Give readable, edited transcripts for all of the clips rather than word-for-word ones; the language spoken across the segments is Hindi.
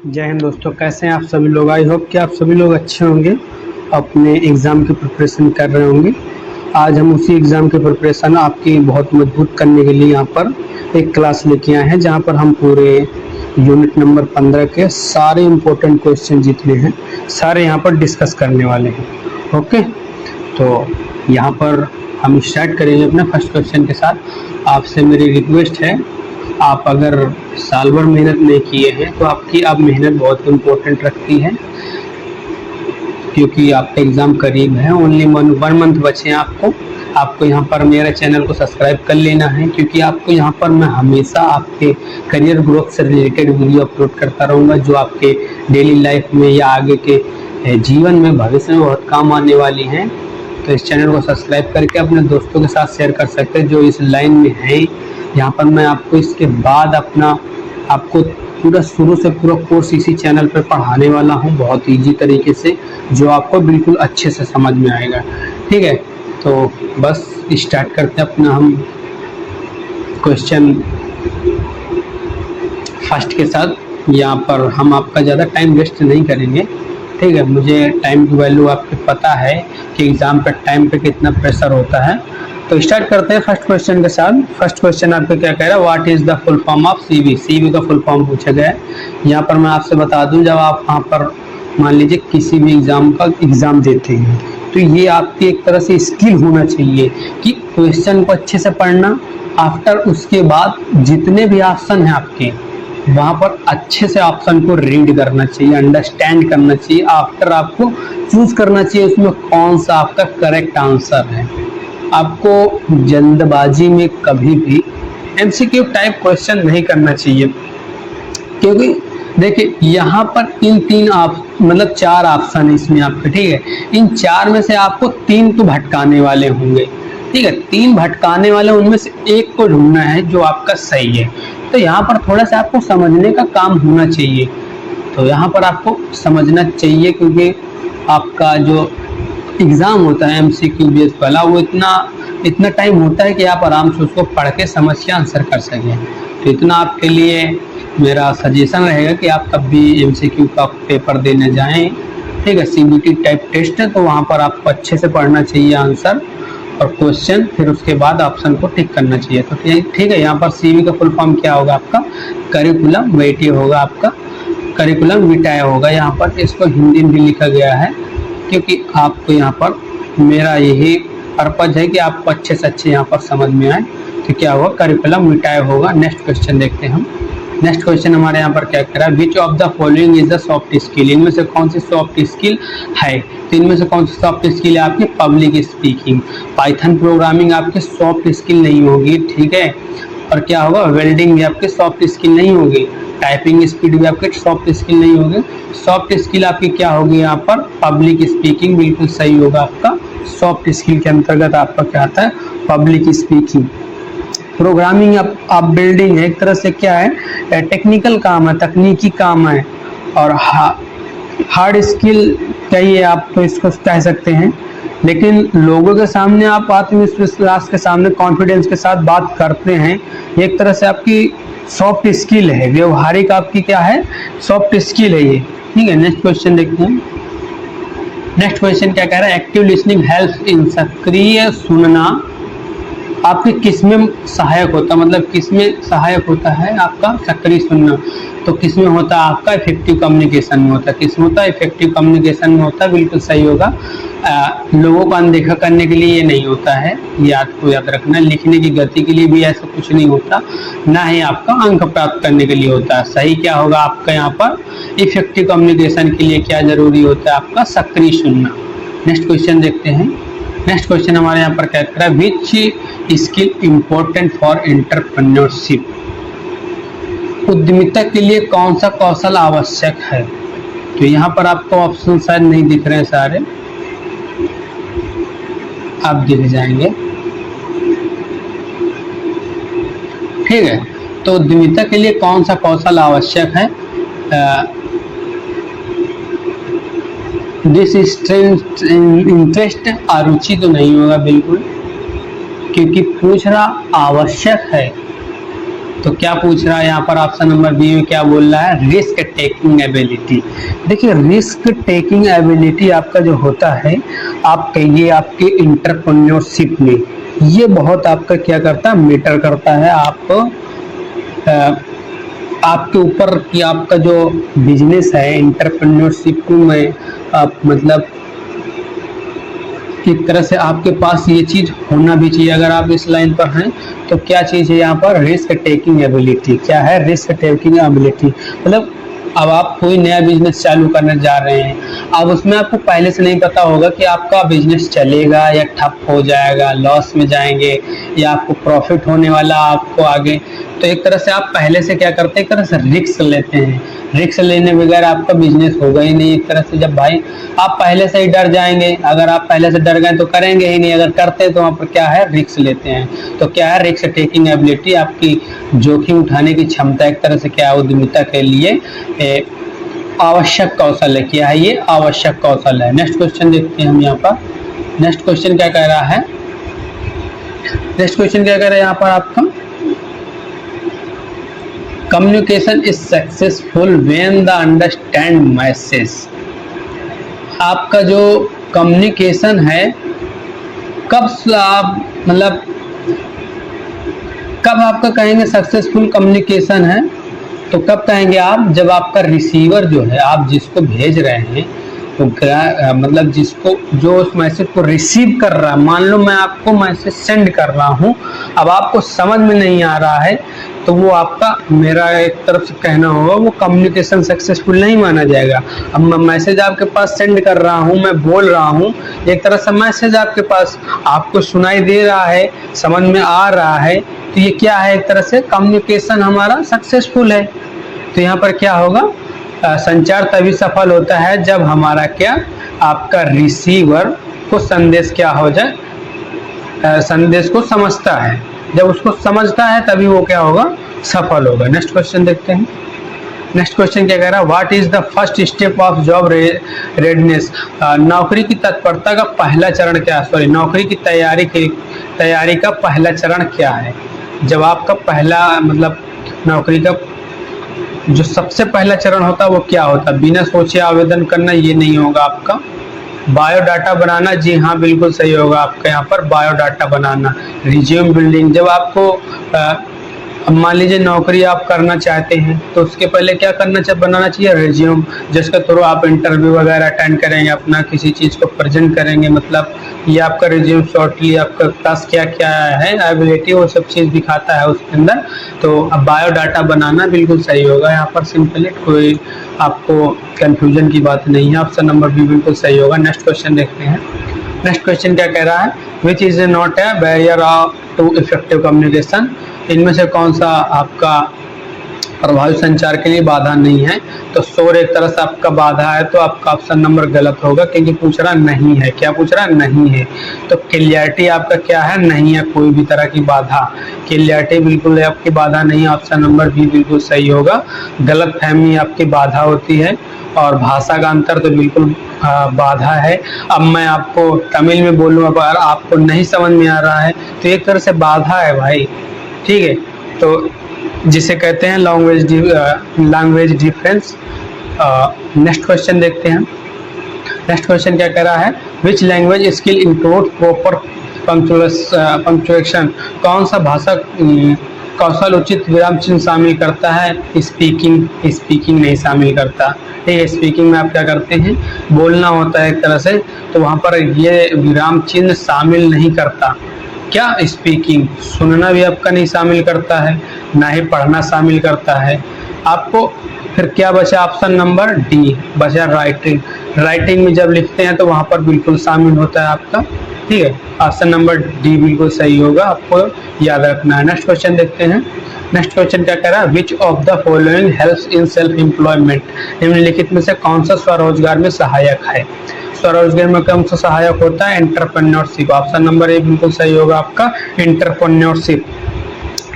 जय हिंद दोस्तों, कैसे हैं आप सभी लोग। आई होप कि आप सभी लोग अच्छे होंगे, अपने एग्ज़ाम की प्रिपरेशन कर रहे होंगे। आज हम उसी एग्ज़ाम की प्रिपरेशन आपकी बहुत मजबूत करने के लिए यहाँ पर एक क्लास लेके आए हैं, जहाँ पर हम पूरे यूनिट नंबर 15 के सारे इम्पोर्टेंट क्वेश्चन जितने हैं सारे यहाँ पर डिस्कस करने वाले हैं। ओके, तो यहाँ पर हम स्टार्ट करेंगे अपने फर्स्ट क्वेश्चन के साथ। आपसे मेरी रिक्वेस्ट है, आप अगर साल भर मेहनत नहीं किए हैं तो आपकी अब मेहनत बहुत इम्पोर्टेंट रखती है, क्योंकि आपका एग्ज़ाम करीब है। ओनली 1 मंथ बचे हैं आपको यहाँ पर मेरे चैनल को सब्सक्राइब कर लेना है, क्योंकि आपको यहाँ पर मैं हमेशा आपके करियर ग्रोथ से रिलेटेड वीडियो अपलोड करता रहूँगा, जो आपके डेली लाइफ में या आगे के जीवन में भविष्य में बहुत काम आने वाली हैं। तो इस चैनल को सब्सक्राइब करके अपने दोस्तों के साथ शेयर कर सकते हैं जो इस लाइन में है। यहाँ पर मैं आपको इसके बाद आपको पूरा शुरू से पूरा कोर्स इसी चैनल पर पढ़ाने वाला हूँ, बहुत इजी तरीके से, जो आपको बिल्कुल अच्छे से समझ में आएगा। ठीक है, तो बस स्टार्ट करते हैं अपना हम क्वेश्चन फर्स्ट के साथ। यहाँ पर हम आपका ज़्यादा टाइम वेस्ट नहीं करेंगे। ठीक है, मुझे टाइम की वैल्यू आपको पता है कि एग्ज़ाम पे टाइम पे कितना प्रेशर होता है। तो स्टार्ट करते हैं फर्स्ट क्वेश्चन के साथ। फर्स्ट क्वेश्चन आपको क्या कह रहा है, what is the full form of CV. CV का फुल फॉर्म पूछा गया है। यहाँ पर मैं आपसे बता दूं, जब आप वहाँ पर मान लीजिए किसी भी एग्ज़ाम देते हैं, तो ये आपकी एक तरह से स्किल होना चाहिए कि क्वेश्चन को अच्छे से पढ़ना, आफ्टर उसके बाद जितने भी ऑप्शन हैं आपके वहाँ पर अच्छे से ऑप्शन को रीड करना चाहिए, अंडरस्टैंड करना चाहिए, आफ्टर आपको चूज करना चाहिए उसमें कौन सा आपका करेक्ट आंसर है। आपको जल्दबाजी में कभी भी एमसीक्यू टाइप क्वेश्चन नहीं करना चाहिए, क्योंकि देखिए यहाँ पर इन मतलब 4 ऑप्शन है इसमें आपके। ठीक है, इन 4 में से आपको 3 तो भटकाने वाले होंगे। ठीक है, 3 भटकाने वाले, उनमें से एक को ढूंढना है जो आपका सही है। तो यहाँ पर थोड़ा सा आपको समझने का काम होना चाहिए। तो यहाँ पर आपको समझना चाहिए, क्योंकि आपका जो एग्ज़ाम होता है एमसीक्यू बेस वाला, वो इतना टाइम होता है कि आप आराम से उसको पढ़ के समझ के आंसर कर सकें। तो इतना आपके लिए मेरा सजेशन रहेगा कि आप कब भी एमसीक्यू का पेपर देने जाएं। ठीक है, सीबीटी टाइप टेस्ट है, तो वहाँ पर आपको अच्छे से पढ़ना चाहिए आंसर और क्वेश्चन, फिर उसके बाद ऑप्शन को टिक करना चाहिए। तो ठीक है, यहाँ पर सीवी का फुल फॉर्म क्या होगा आपका, करिकुलम वेटे होगा, आपका करिकुलम विटाए होगा। यहाँ पर इसको हिंदी में भी लिखा गया है, क्योंकि आपको यहाँ पर मेरा यही पर्पज है कि आपको अच्छे से अच्छे यहाँ पर समझ में आए। तो क्या होगा, करिकुलम विटाए होगा। नेक्स्ट क्वेश्चन देखते हैं हम। नेक्स्ट क्वेश्चन हमारे यहाँ पर क्या कह रहा है, which of the following is the soft skill. इनमें से कौन सी सॉफ्ट स्किल है। तो इनमें से कौन सी सॉफ्ट स्किल है आपकी, पब्लिक स्पीकिंग। पाइथन प्रोग्रामिंग आपकी सॉफ्ट स्किल नहीं होगी। ठीक है, और क्या होगा, वेल्डिंग भी आपकी सॉफ्ट स्किल नहीं होगी। टाइपिंग स्पीड भी आपकी सॉफ्ट स्किल नहीं होगी। सॉफ्ट स्किल आपकी क्या होगी यहाँ पर, पब्लिक स्पीकिंग। बिल्कुल सही होगा आपका। सॉफ्ट स्किल के अंतर्गत आपका क्या आता है, पब्लिक स्पीकिंग। प्रोग्रामिंग आप बिल्डिंग है, एक तरह से क्या है, टेक्निकल काम है, तकनीकी काम है। और हार्ड स्किल कहिए आप, तो इसको कह सकते हैं। लेकिन लोगों के सामने आप आत्मविश्वास के सामने कॉन्फिडेंस के साथ बात करते हैं, एक तरह से आपकी सॉफ्ट स्किल है। व्यवहारिक आपकी क्या है, सॉफ्ट स्किल है ये। ठीक है, नेक्स्ट क्वेश्चन देखते हैं। नेक्स्ट क्वेश्चन क्या कह रहा है, एक्टिव लिसनिंग हेल्प्स इन, सक्रिय सुनना आपके किसमें सहायक होता है, मतलब किसमें सहायक होता है आपका सक्रिय सुनना। तो किसमें होता है आपका, इफेक्टिव कम्युनिकेशन में होता है। किसमें होता है, इफेक्टिव कम्युनिकेशन में होता है। बिल्कुल सही होगा। लोगों को अनदेखा करने के लिए ये नहीं होता है, ये आपको याद रखना। लिखने की गति के लिए भी ऐसा कुछ नहीं होता, ना ही आपका अंक प्राप्त करने के लिए होता है। सही क्या होगा आपका यहाँ पर, इफेक्टिव कम्युनिकेशन के लिए क्या जरूरी होता है आपका, सक्रिय सुनना। नेक्स्ट क्वेश्चन देखते हैं। नेक्स्ट क्वेश्चन हमारे यहाँ पर क्या कह रहा है, which skill important for entrepreneurship. उद्यमिता के लिए कौन सा कौशल आवश्यक है। तो यहाँ पर आपको ऑप्शन शायद नहीं दिख रहे हैं, सारे आप दिख जाएंगे। ठीक है, तो उद्यमिता के लिए कौन सा कौशल आवश्यक है, दिस इंटरेस्ट, अरुचि तो नहीं होगा बिल्कुल, क्योंकि पूछ रहा आवश्यक है। तो क्या पूछ रहा है यहाँ पर ऑप्शन नंबर बी में क्या बोल रहा है, रिस्क टेकिंग एबिलिटी। देखिए रिस्क टेकिंग एबिलिटी आपका जो होता है, आप कहिए आपके इंटरप्रेन्योरशिप में ये बहुत आपका क्या करता है, मैटर करता है। आपके ऊपर कि आपका जो बिजनेस है इंटरप्रेन्योरशिप में आप मतलब एक तरह से आपके पास ये चीज होना भी चाहिए। अगर आप इस लाइन पर हैं तो क्या चीज है यहाँ पर, रिस्क टेकिंग एबिलिटी। क्या है, रिस्क टेकिंग एबिलिटी। मतलब अब आप कोई नया बिजनेस चालू करने जा रहे हैं, अब उसमें आपको पहले से नहीं पता होगा कि आपका बिजनेस चलेगा या ठप हो जाएगा, लॉस में जाएंगे या आपको प्रॉफिट होने वाला आपको आगे। तो एक तरह से आप पहले से क्या करते हैं, एक तरह से रिस्क लेते हैं। रिस्क लेने बगैर आपका बिजनेस होगा ही नहीं। एक तरह से जब भाई आप पहले से ही डर जाएंगे, अगर आप पहले से डर गए तो करेंगे ही नहीं, अगर करते तो वहाँ पर क्या है, रिस्क लेते हैं। तो क्या है, रिस्क टेकिंग एबिलिटी, आपकी जोखिम उठाने की क्षमता एक तरह से क्या है, उद्यमिता के लिए आवश्यक कौशल है। क्या है ये, आवश्यक कौशल है। नेक्स्ट क्वेश्चन देखते हैं हम यहाँ पर। नेक्स्ट क्वेश्चन क्या कह रहा है, नेक्स्ट क्वेश्चन क्या कह रहा है यहाँ पर आपका, communication is successful when the understand message. आपका जो कम्युनिकेशन है कब आप मतलब कब आपका कहेंगे सक्सेसफुल कम्युनिकेशन है, तो कब कहेंगे आप, जब आपका रिसीवर जो है, आप जिसको भेज रहे हैं तो मतलब जिसको जो उस मैसेज को रिसीव कर रहा है, मान लो मैं आपको मैसेज सेंड कर रहा हूँ, अब आपको समझ में नहीं आ रहा है, तो वो आपका, मेरा एक तरफ से कहना होगा, वो कम्युनिकेशन सक्सेसफुल नहीं माना जाएगा। अब मैं मैसेज आपके पास सेंड कर रहा हूँ, मैं बोल रहा हूँ, एक तरह से मैसेज आपके पास आपको सुनाई दे रहा है, समझ में आ रहा है, तो ये क्या है, एक तरह से कम्युनिकेशन हमारा सक्सेसफुल है। तो यहाँ पर क्या होगा, संचार तभी सफल होता है जब हमारा क्या, आपका रिसीवर को संदेश क्या हो जाए, संदेश को समझता है। जब उसको समझता है तभी वो क्या होगा, सफल होगा। नेक्स्ट क्वेश्चन देखते हैं। नेक्स्ट क्वेश्चन क्या कह रहा है, what is the first step of job redness. नौकरी की तत्परता का पहला चरण क्या है, सॉरी नौकरी की तैयारी का पहला चरण क्या है। जब आपका पहला मतलब नौकरी का जो सबसे पहला चरण होता है वो क्या होता है, बिना सोचे आवेदन करना, ये नहीं होगा आपका। बायोडाटा बनाना, जी हाँ बिल्कुल सही होगा आपका यहाँ पर बायोडाटा बनाना। रिज्यूम बिल्डिंग, जब आपको मान लीजिए नौकरी आप करना चाहते हैं तो उसके पहले क्या बनाना चाहिए, रिज्यूम, जिसके थ्रू आप इंटरव्यू वगैरह अटेंड करेंगे, अपना किसी चीज़ को प्रेजेंट करेंगे, मतलब ये आपका रिज्यूम शॉर्टली आपका पास क्या क्या है एबिलिटी, वो सब चीज़ दिखाता है उसके अंदर। तो अब बायोडाटा बनाना बिल्कुल सही होगा यहाँ पर, सिंपली कोई आपको कंफ्यूजन की बात नहीं है। ऑप्शन नंबर बी बिल्कुल सही होगा। नेक्स्ट क्वेश्चन देखते हैं। नेक्स्ट क्वेश्चन क्या कह रहा है, which is not a barrier to effective communication. इनमें से कौन सा आपका प्रभावी संचार के लिए बाधा नहीं है। तो शोर एक तरह से आपका बाधा है, तो आपका ऑप्शन नंबर गलत होगा, क्योंकि पूछ रहा नहीं है। क्या पूछ रहा नहीं है, तो क्लियरिटी आपका क्या है, नहीं है कोई भी तरह की बाधा। क्लियरिटी बिल्कुल आपकी बाधा नहीं है, ऑप्शन नंबर बी बिल्कुल सही होगा। गलत फहमी आपकी बाधा होती है, और भाषा का अंतर तो बिल्कुल बाधा है। अब मैं आपको तमिल में बोलूँ, अगर आपको नहीं समझ में आ रहा है तो एक तरह से बाधा है भाई, ठीक है। तो जिसे कहते हैं लैंग्वेज डिफरेंस। नेक्स्ट क्वेश्चन देखते हैं। नेक्स्ट क्वेश्चन क्या कह रहा है, which language skill include proper punctuation. कौन सा भाषा कौशल उचित विराम चिन्ह शामिल करता है, स्पीकिंग नहीं शामिल करता। ठीक है, स्पीकिंग में आप क्या करते हैं, बोलना होता है एक तरह से, तो वहाँ पर ये विराम चिन्ह शामिल नहीं करता। क्या, स्पीकिंग। सुनना भी आपका नहीं शामिल करता है, ना ही पढ़ना शामिल करता है। आपको फिर क्या बचा, ऑप्शन नंबर डी बचा राइटिंग। राइटिंग में जब लिखते हैं तो वहाँ पर बिल्कुल शामिल होता है आपका, ठीक है। ऑप्शन नंबर डी बिल्कुल सही होगा, आपको याद रखना है। नेक्स्ट क्वेश्चन देखते हैं। नेक्स्ट क्वेश्चन क्या कह रहा है, which of the following helps in self employment. निम्नलिखित में से कौन सा स्वरोजगार में सहायक है। स्वरोजगार में कौन सा सहायक होता है, एंटरप्रेन्योरशिप। ऑप्शन नंबर ए बिल्कुल सही होगा आपका, एंटरप्रेन्योरशिप।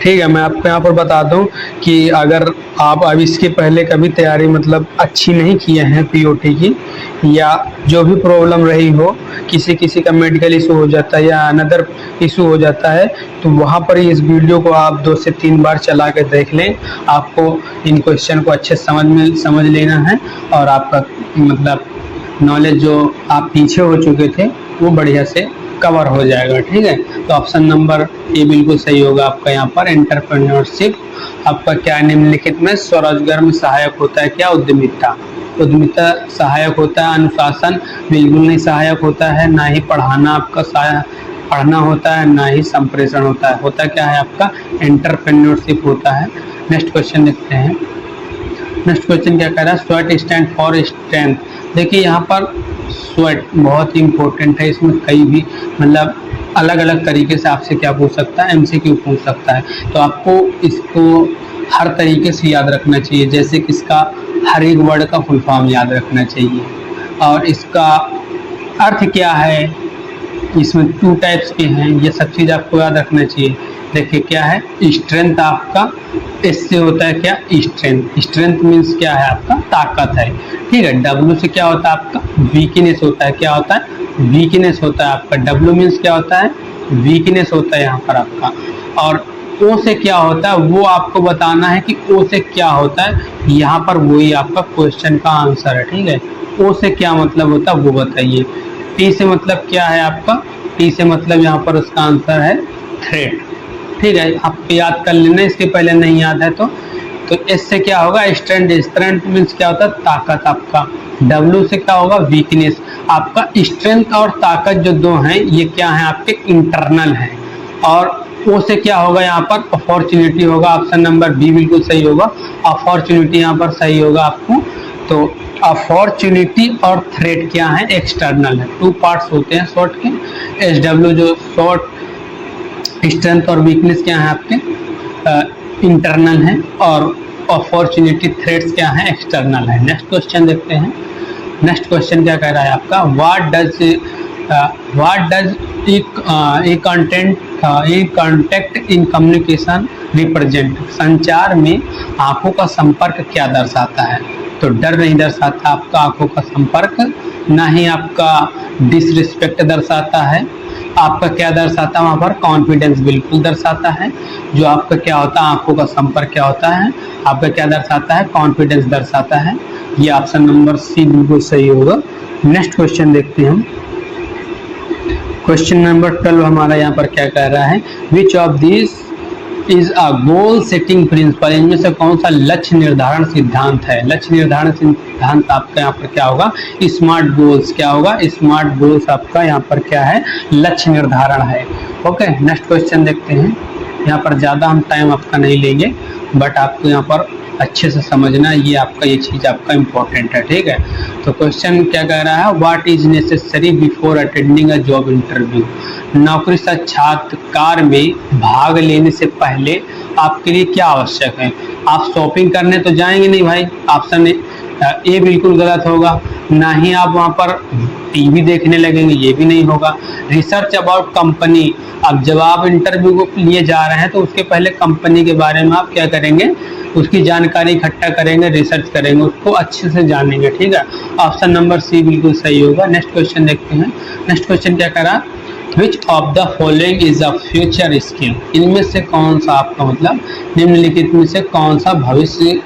ठीक है, मैं आपको यहाँ पर बता दूं कि अगर आप अब इसके पहले कभी तैयारी मतलब अच्छी नहीं किए हैं पीओटी की, या जो भी प्रॉब्लम रही हो, किसी किसी का मेडिकल इशू हो जाता है या अनदर इशू हो जाता है, तो वहाँ पर ही इस वीडियो को आप 2 से 3 बार चला के देख लें। आपको इन क्वेश्चन को अच्छे समझ लेना है और आपका मतलब नॉलेज जो आप पीछे हो चुके थे वो बढ़िया से कवर हो जाएगा। ठीक है, तो ऑप्शन नंबर ए बिल्कुल सही होगा आपका यहाँ पर। एंटरप्रेन्योरशिप आपका क्या निम्नलिखित में स्वरोजगार में सहायक होता है? क्या? उद्यमिता। उद्यमिता सहायक होता है, अनुशासन बिल्कुल नहीं सहायक होता है, ना ही पढ़ाना आपका पढ़ना होता है, ना ही संप्रेषण होता है। होता क्या है आपका? एंटरप्रेन्योरशिप होता है। नेक्स्ट क्वेश्चन देखते हैं। नेक्स्ट क्वेश्चन क्या कह रहा है? Sweat stand for strength. देखिए यहाँ पर स्वेट बहुत ही इंपॉर्टेंट है, इसमें कई भी मतलब अलग अलग तरीके से आपसे क्या पूछ सकता है, एमसीक्यू पूछ सकता है। तो आपको इसको हर तरीके से याद रखना चाहिए, जैसे कि इसका हर एक वर्ड का फुल फॉर्म याद रखना चाहिए और इसका अर्थ क्या है, इसमें 2 टाइप्स के हैं, ये सब चीज़ आपको याद रखना चाहिए। देखिए क्या है, स्ट्रेंथ आपका इससे होता है क्या? स्ट्रेंथ। स्ट्रेंथ मीन्स क्या है आपका? ताकत है। ठीक है, डब्ल्यू से क्या होता है आपका? वीकनेस होता है। क्या होता है? वीकनेस होता है आपका। डब्ल्यू मीन्स क्या होता है? वीकनेस होता है यहाँ पर आपका। और ओ से क्या होता है वो आपको बताना है कि ओ से क्या होता है, यहाँ पर वही आपका क्वेश्चन का आंसर है। ठीक है, ओ से क्या मतलब होता है वो बताइए। टी से मतलब क्या है आपका? टी से मतलब यहाँ पर उसका आंसर है थ्रेट। ठीक है, आप याद कर लेना, इसके पहले नहीं याद है तो एस से क्या होगा? स्ट्रेंथ। स्ट्रेंथ मीन्स क्या होता है? ताकत आपका। डब्ल्यू से क्या होगा? वीकनेस। आपका स्ट्रेंथ और ताकत जो दो हैं ये क्या है आपके? इंटरनल है। और ओ से क्या होगा यहाँ पर? अपॉर्चुनिटी होगा। ऑप्शन नंबर बी बिल्कुल सही होगा, अपॉर्चुनिटी यहाँ पर सही होगा आपको। तो अपॉर्चुनिटी और थ्रेट क्या है? एक्सटर्नल है। 2 पार्ट्स होते हैं शॉर्ट के। एस डब्ल्यू जो शॉर्ट स्ट्रेंथ और वीकनेस क्या है आपके? इंटरनल है और अपॉर्चुनिटी थ्रेट्स क्या है? एक्सटर्नल है। नेक्स्ट क्वेश्चन देखते हैं। नेक्स्ट क्वेश्चन क्या कह रहा है आपका? What does a contact in communication represent? संचार में आंखों का संपर्क क्या दर्शाता है? तो डर नहीं दर्शाता आपका आंखों का संपर्क, ना ही आपका डिसरिस्पेक्ट दर्शाता है। आपका क्या दर्शाता है वहाँ पर? कॉन्फिडेंस बिल्कुल दर्शाता है। जो आपका क्या होता है? आंखों का संपर्क क्या होता है आपका? क्या दर्शाता है? कॉन्फिडेंस दर्शाता है। ये ऑप्शन नंबर सी बिल्कुल सही होगा। नेक्स्ट क्वेश्चन देखते हैं हम। क्वेश्चन नंबर 12 हमारा यहाँ पर क्या कह रहा है? Which of this is a goal setting principle? इनमें से कौन सा लक्ष्य निर्धारण सिद्धांत है? लक्ष्य निर्धारण सिद्धांत आपका यहाँ पर क्या होगा? Smart goals. क्या होगा? स्मार्ट गोल्स आपका यहाँ पर क्या है? लक्ष्य निर्धारण है। ओके, नेक्स्ट क्वेश्चन देखते हैं। यहाँ पर ज़्यादा हम टाइम आपका नहीं लेंगे, बट आपको यहाँ पर अच्छे से समझना, ये आपका ये चीज़ आपका इम्पोर्टेंट है। ठीक है, तो क्वेश्चन क्या कह रहा है? What is necessary before attending a job interview? नौकरी साक्षात्कार में भाग लेने से पहले आपके लिए क्या आवश्यक है? आप शॉपिंग करने तो जाएंगे नहीं भाई, ऑप्शन ए बिल्कुल गलत होगा। ना ही आप वहाँ पर टीवी देखने लगेंगे, ये भी नहीं होगा। रिसर्च अबाउट कंपनी, अब जब आप इंटरव्यू को लिए जा रहे हैं तो उसके पहले कंपनी के बारे में आप क्या करेंगे? उसकी जानकारी इकट्ठा करेंगे, रिसर्च करेंगे, उसको अच्छे से जानेंगे। ठीक है, ऑप्शन नंबर सी बिल्कुल सही होगा। नेक्स्ट क्वेश्चन देखते हैं। नेक्स्ट क्वेश्चन क्या करा? Which of the following is a future skill? इनमें से कौन सा आपका मतलब निम्नलिखित में से कौन सा भविष्य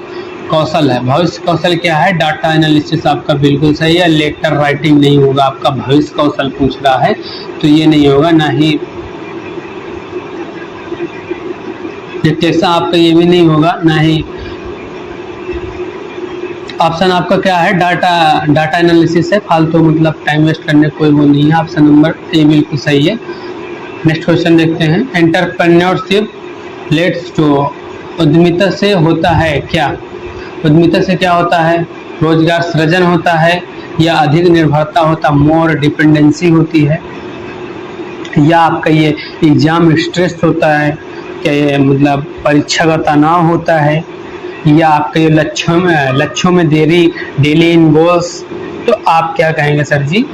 कौशल है? भविष्य कौशल क्या है? डाटा एनालिसिस आपका बिल्कुल सही है। लेटर राइटिंग नहीं होगा आपका, भविष्य कौशल पूछ रहा है तो ये नहीं होगा। ना ही डिटेक्शन आपका ये भी नहीं होगा, ना ही ऑप्शन आपका क्या है? डाटा एनालिसिस है। फालतू मतलब टाइम वेस्ट करने कोई वो नहीं है। ऑप्शन नंबर ए बिल्कुल सही है। नेक्स्ट क्वेश्चन देखते हैं। एंटरप्रेन्योरशिप लेट्स टू, उद्यमिता से होता है क्या? उद्यमिता से क्या होता है? रोजगार सृजन होता है, या अधिक निर्भरता होता, मोर डिपेंडेंसी होती है, या आपका ये एग्जाम स्ट्रेस होता है, क्या ये मतलब परीक्षा का तनाव होता है, या आपके लक्ष्यों में देरी, डेली इन गोल्स? तो आप क्या कहेंगे सर जी?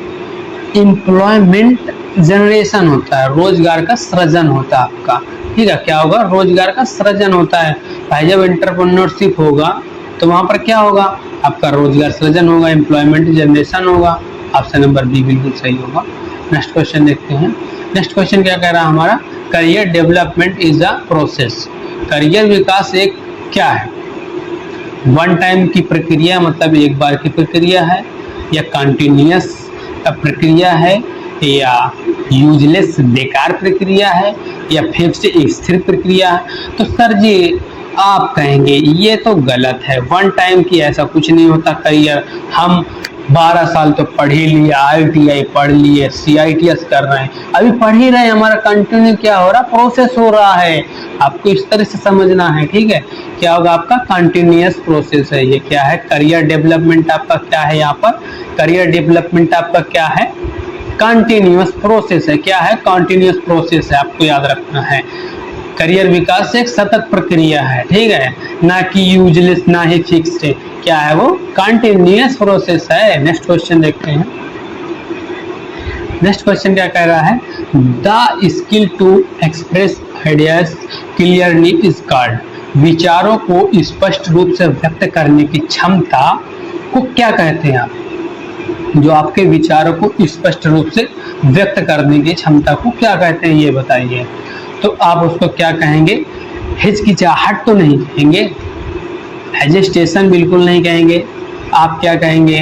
एम्प्लॉयमेंट जनरेशन होता है, रोजगार का सृजन होता है आपका। ठीक है, क्या होगा? रोजगार का सृजन होता है भाई। जब एंटरप्रेन्योरशिप होगा तो वहां पर क्या होगा, आपका रोजगार सृजन होगा, एम्प्लॉयमेंट जनरेशन होगा। ऑप्शन नंबर बी बिल्कुल सही होगा। नेक्स्ट क्वेश्चन देखते हैं। नेक्स्ट क्वेश्चन क्या कह रहा है हमारा, career development is a process. Career विकास एक क्या है, वन टाइम की प्रक्रिया, मतलब एक बार की प्रक्रिया है, या कंटिन्यूअस प्रक्रिया है, या यूजलेस बेकार प्रक्रिया है, या फिक्स्ड स्थिर प्रक्रिया है। तो सर जी आप कहेंगे ये तो गलत है, वन टाइम की ऐसा कुछ नहीं होता करियर। हम 12 साल तो पढ़ ही लिए, ITI पढ़ लिए, CITS कर रहे हैं, अभी पढ़ ही रहे हैं, हमारा कंटिन्यू क्या हो रहा, प्रोसेस हो रहा है। आपको इस तरह से समझना है, ठीक है। क्या होगा आपका कंटिन्यूअस प्रोसेस है। ये क्या है, करियर डेवलपमेंट आपका क्या है, यहाँ पर करियर डेवलपमेंट आपका क्या है, कंटिन्यूअस प्रोसेस है। क्या है, कंटिन्यूअस प्रोसेस है, आपको याद रखना है। करियर विकास एक सतत प्रक्रिया है, ठीक है, ना कि यूजलेस ना ही फिक्स्ड है। क्या है वो, कंटिन्यूअस प्रोसेस है। नेक्स्ट क्वेश्चन देखते हैं। नेक्स्ट क्वेश्चन क्या कह रहा है, the skill to express ideas clearly is called. विचारों को स्पष्ट रूप से व्यक्त करने की क्षमता को क्या कहते हैं आप, जो आपके विचारों को स्पष्ट रूप से व्यक्त करने की क्षमता को क्या कहते हैं, ये बताइए। तो आप उसको क्या कहेंगे, हिचकिचाहट तो नहीं कहेंगे, हेजिटेशन बिल्कुल नहीं कहेंगे, आप क्या कहेंगे,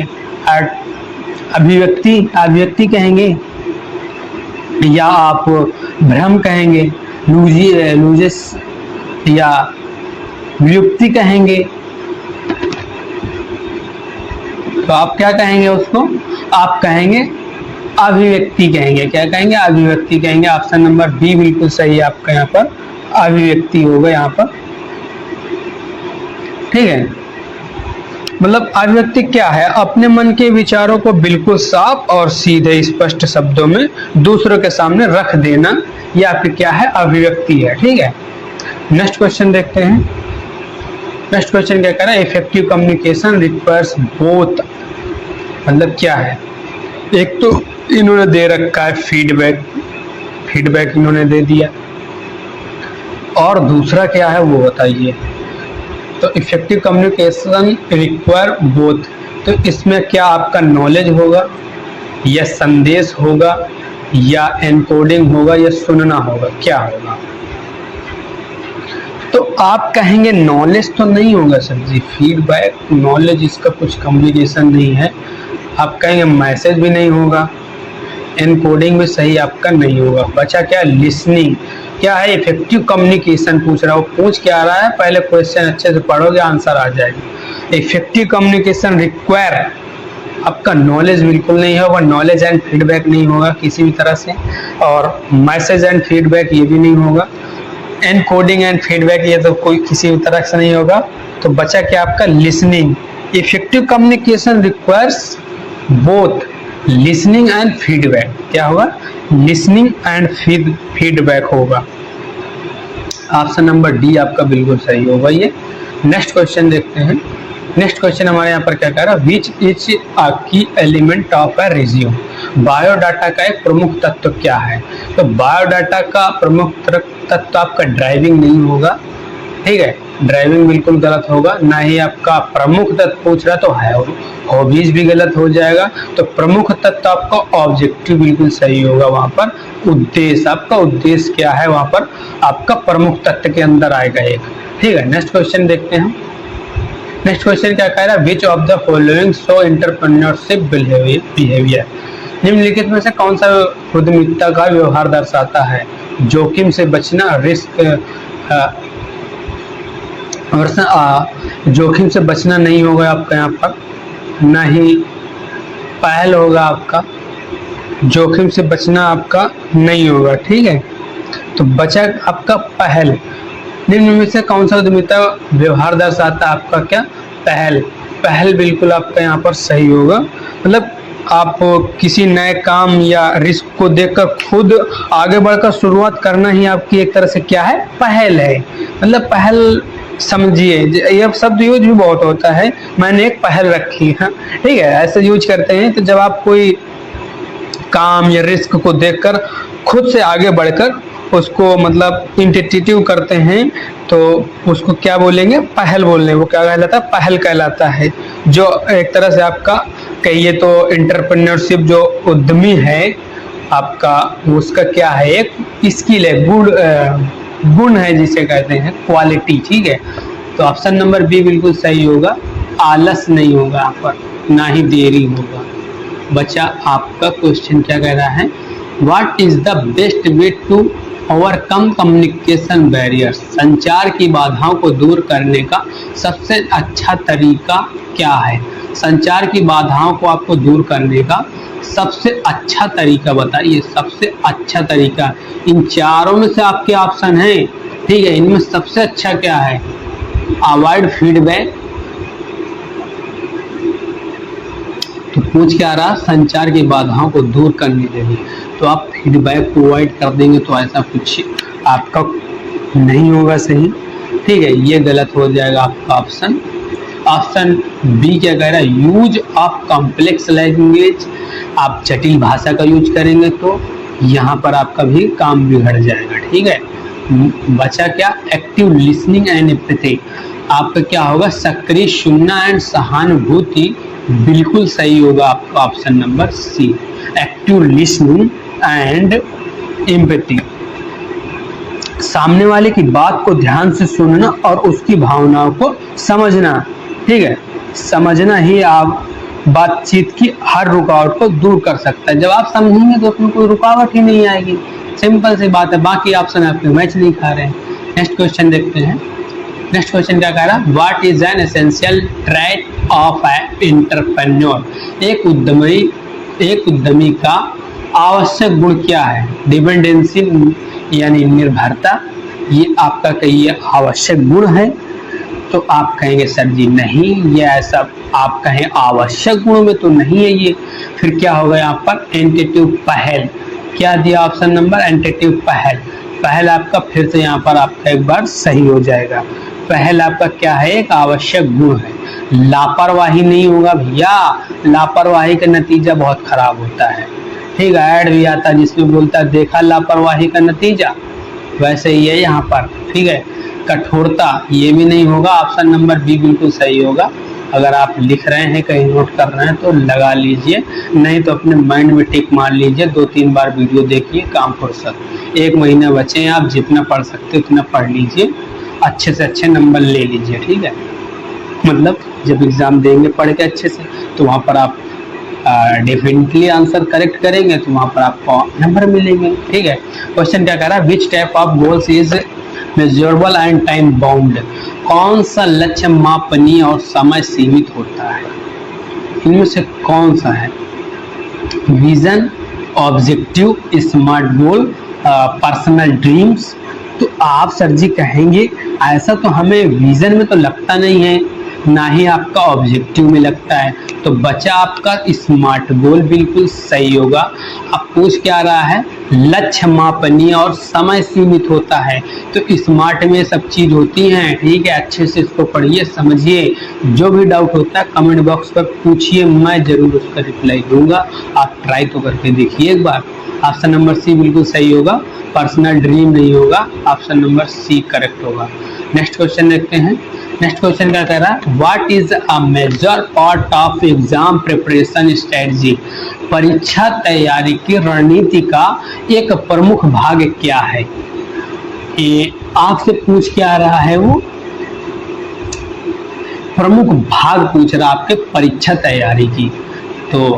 अभिव्यक्ति कहेंगे, या आप भ्रम कहेंगे, लूजेस, या व्युक्ति कहेंगे। तो आप क्या कहेंगे उसको, आप कहेंगे अभिव्यक्ति कहेंगे। क्या कहेंगे, अभिव्यक्ति कहेंगे। ऑप्शन नंबर बी बिल्कुल सही है आपका, यहाँ पर अभिव्यक्ति होगा यहाँ पर, ठीक है। मतलब अभिव्यक्ति क्या है, अपने मन के विचारों को बिल्कुल साफ और सीधे स्पष्ट शब्दों में दूसरों के सामने रख देना, या फिर क्या है, अभिव्यक्ति है, ठीक है। नेक्स्ट क्वेश्चन देखते हैं। नेक्स्ट क्वेश्चन क्या कह रहा है, इफेक्टिव कम्युनिकेशन रिक्वायर्स बोथ। मतलब क्या है, एक तो इन्होंने दे रखा है फीडबैक इन्होंने दे दिया, और दूसरा क्या है वो बताइए। तो इफेक्टिव कम्युनिकेशन रिक्वायर बोथ, तो इसमें क्या आपका नॉलेज होगा, या संदेश होगा, या एनकोडिंग होगा, या सुनना होगा, क्या होगा। तो आप कहेंगे नॉलेज तो नहीं होगा सर जी, फीडबैक नॉलेज इसका कुछ कम्युनिकेशन नहीं है। आप कहेंगे मैसेज भी नहीं होगा, एनकोडिंग भी सही आपका नहीं होगा। बचा क्या, लिसनिंग। क्या है, इफेक्टिव कम्युनिकेशन पूछ रहा हो, पूछ क्या रहा है, पहले क्वेश्चन अच्छे से पढ़ोगे आंसर आ जाएगा। इफेक्टिव कम्युनिकेशन रिक्वायर आपका नॉलेज बिल्कुल नहीं होगा, नॉलेज एंड फीडबैक नहीं होगा किसी भी तरह से, और मैसेज एंड फीडबैक ये भी नहीं होगा, एनकोडिंग एंड फीडबैक ये तो कोई किसी भी तरह से नहीं होगा। तो बचा क्या आपका, listening. Effective communication requires both listening and feedback. क्या होगा, लिसनिंग एंड फीडबैक होगा। ऑप्शन नंबर डी आपका बिल्कुल सही होगा ये। नेक्स्ट क्वेश्चन देखते हैं। नेक्स्ट क्वेश्चन हमारे यहाँ पर क्या कह रहा है, विच इज अ की element of a resume. Biodata का एक प्रमुख तत्व क्या है। तो बायोडाटा का प्रमुख तत्व आपका ड्राइविंग नहीं होगा, ठीक है, ड्राइविंग बिल्कुल गलत होगा। ना ही आपका प्रमुख तत्व पूछ रहा तो है, हॉबीज भी गलत हो जाएगा। तो प्रमुख तत्व आपका ऑब्जेक्टिव बिल्कुल सही होगा। वहां पर उद्देश्य, आपका उद्देश्य क्या है, वहां पर आपका प्रमुख तत्व के अंदर आएगा एक, ठीक है। नेक्स्ट क्वेश्चन देखते हैं। नेक्स्ट क्वेश्चन क्या कह रहा है, which of the following show entrepreneurship behaviour. निम्नलिखित में से कौन सा उद्यमिता का व्यवहार दर्शाता है। जोखिम से बचना, रिस्क जोखिम से बचना नहीं होगा आपका यहाँ पर, ना ही पहल होगा आपका, जोखिम से बचना आपका नहीं होगा, ठीक है। तो बचा आपका पहल। निम्न में से कौन सा उद्यमिता व्यवहार दर्शाता है आपका, क्या, पहल। पहल बिल्कुल आपका यहाँ पर सही होगा। मतलब आप किसी नए काम या रिस्क को देखकर खुद आगे बढ़कर शुरुआत करना ही आपकी एक तरह से क्या है, पहल है। मतलब पहल समझिए, यह शब्द यूज भी बहुत होता है, मैंने एक पहल रखी है, ठीक है, ऐसे यूज करते हैं। तो जब आप कोई काम या रिस्क को देखकर खुद से आगे बढ़कर उसको मतलब इंटेटिव करते हैं, तो उसको क्या बोलेंगे, पहल बोलने, वो क्या कहलाता है, पहल कहलाता है। जो एक तरह से आपका कहिए तो एंटरप्रेन्योरशिप, जो उद्यमी है आपका, उसका क्या है, एक स्किल है, गुण है जिसे कहते हैं क्वालिटी। ठीक है, तो ऑप्शन नंबर बी बिल्कुल सही होगा। आलस नहीं होगा यहाँ पर, ना ही देरी होगा। बच्चा आपका क्वेश्चन क्या कह रहा है, what is the best way to overcome communication barriers, संचार की बाधाओं को दूर करने का सबसे अच्छा तरीका क्या है। संचार की बाधाओं को आपको दूर करने का सबसे अच्छा तरीका बताइए, सबसे अच्छा तरीका। इन चारों में से आपके ऑप्शन हैं, ठीक है, इनमें सबसे अच्छा क्या है, अवॉइड फीडबैक। तो पूछ क्या रहा, संचार की बाधाओं को दूर करने के लिए, तो आप फीडबैक को अवॉइड कर देंगे तो ऐसा कुछ आपका नहीं होगा सही। ठीक है, ये गलत हो जाएगा आपका ऑप्शन। ऑप्शन बी क्या कह रहा है, यूज ऑफ कॉम्प्लेक्स लैंग्वेज, आप जटिल भाषा का यूज करेंगे तो यहाँ पर आपका भी काम बिगड़ जाएगा। ठीक है, बचा क्या, एक्टिव लिसनिंग एंड एम्पैथी, आपका क्या होगा, सक्रिय सुनना एंड सहानुभूति, बिल्कुल सही होगा आपका option number C, active listening and empathy. सामने वाले की बात को ध्यान से सुनना और उसकी भावनाओं को समझना। ठीक है, समझना ही आप बातचीत की हर रुकावट को दूर कर सकता है। जब आप समझेंगे तो उसमें कोई रुकावट ही नहीं आएगी, सिंपल सी बात है। बाकी ऑप्शन आपके मैच नहीं खा रहे हैं। नेक्स्ट क्वेश्चन देखते हैं। नेक्स्ट क्वेश्चन क्या कह रहा है, what is an essential trait of A entrepreneur, एक उद्यमी का आवश्यक गुण क्या है। डिपेंडेंसी यानी निर्भरता, ये आपका कहिए आवश्यक गुण है, तो आप कहेंगे सर जी नहीं, ये ऐसा आप कहें आवश्यक गुणों में तो नहीं है ये। फिर क्या होगा यहाँ पर, एंटेटिव पहल, क्या दिया ऑप्शन नंबर, एंटेटिव पहल। पहल आपका फिर से यहाँ पर आपका एक बार सही हो जाएगा। पहल आपका क्या है, एक आवश्यक गुण है। लापरवाही नहीं होगा भैया, लापरवाही का नतीजा बहुत खराब होता है। ठीक है, ऐड भी आता है जिसमें बोलता है देखा लापरवाही का नतीजा, वैसे ही है यहाँ पर। ठीक है, कठोरता ये भी नहीं होगा, ऑप्शन नंबर बी बिल्कुल सही होगा। अगर आप लिख रहे हैं, कहीं नोट कर रहे हैं तो लगा लीजिए, नहीं तो अपने माइंड में टिक मार लीजिए। 2-3 बार वीडियो देखिए, काम फुर्सत। 1 महीना बचे हैं, आप जितना पढ़ सकते उतना पढ़ लीजिए, अच्छे से अच्छे नंबर ले लीजिए। ठीक है, मतलब जब एग्जाम देंगे पढ़ के अच्छे से, तो वहाँ पर आप डेफिनेटली आंसर करेक्ट करेंगे तो वहाँ पर आपको नंबर मिलेंगे। ठीक है, क्वेश्चन क्या कह रहा है, which type of goals is measurable and time bound, कौन सा लक्ष्य मापनीय और समय सीमित होता है। इनमें से कौन सा है, विजन, ऑब्जेक्टिव, स्मार्ट गोल, पर्सनल ड्रीम्स। तो आप सर जी कहेंगे ऐसा तो हमें विजन में तो लगता नहीं है, ना ही आपका ऑब्जेक्टिव में लगता है, तो बचा आपका स्मार्ट गोल, बिल्कुल सही होगा। अब पूछ क्या रहा है, लक्ष्य मापनीय और समय सीमित होता है, तो स्मार्ट में सब चीज होती हैं। ठीक है, अच्छे से इसको पढ़िए, समझिए, जो भी डाउट होता है कमेंट बॉक्स पर पूछिए, मैं जरूर उसका रिप्लाई दूंगा। आप ट्राई तो करके देखिए एक बार। ऑप्शन नंबर सी बिल्कुल सही होगा, पर्सनल ड्रीम नहीं होगा, ऑप्शन नंबर सी करेक्ट होगा। नेक्स्ट क्वेश्चन देखते हैं। नेक्स्ट क्वेश्चन क्या कह रहा है, what is a major part of exam preparation strategy, परीक्षा तैयारी की रणनीति का एक प्रमुख भाग क्या है। ये आपसे पूछ क्या रहा है, वो प्रमुख भाग पूछ रहा आपके परीक्षा तैयारी की। तो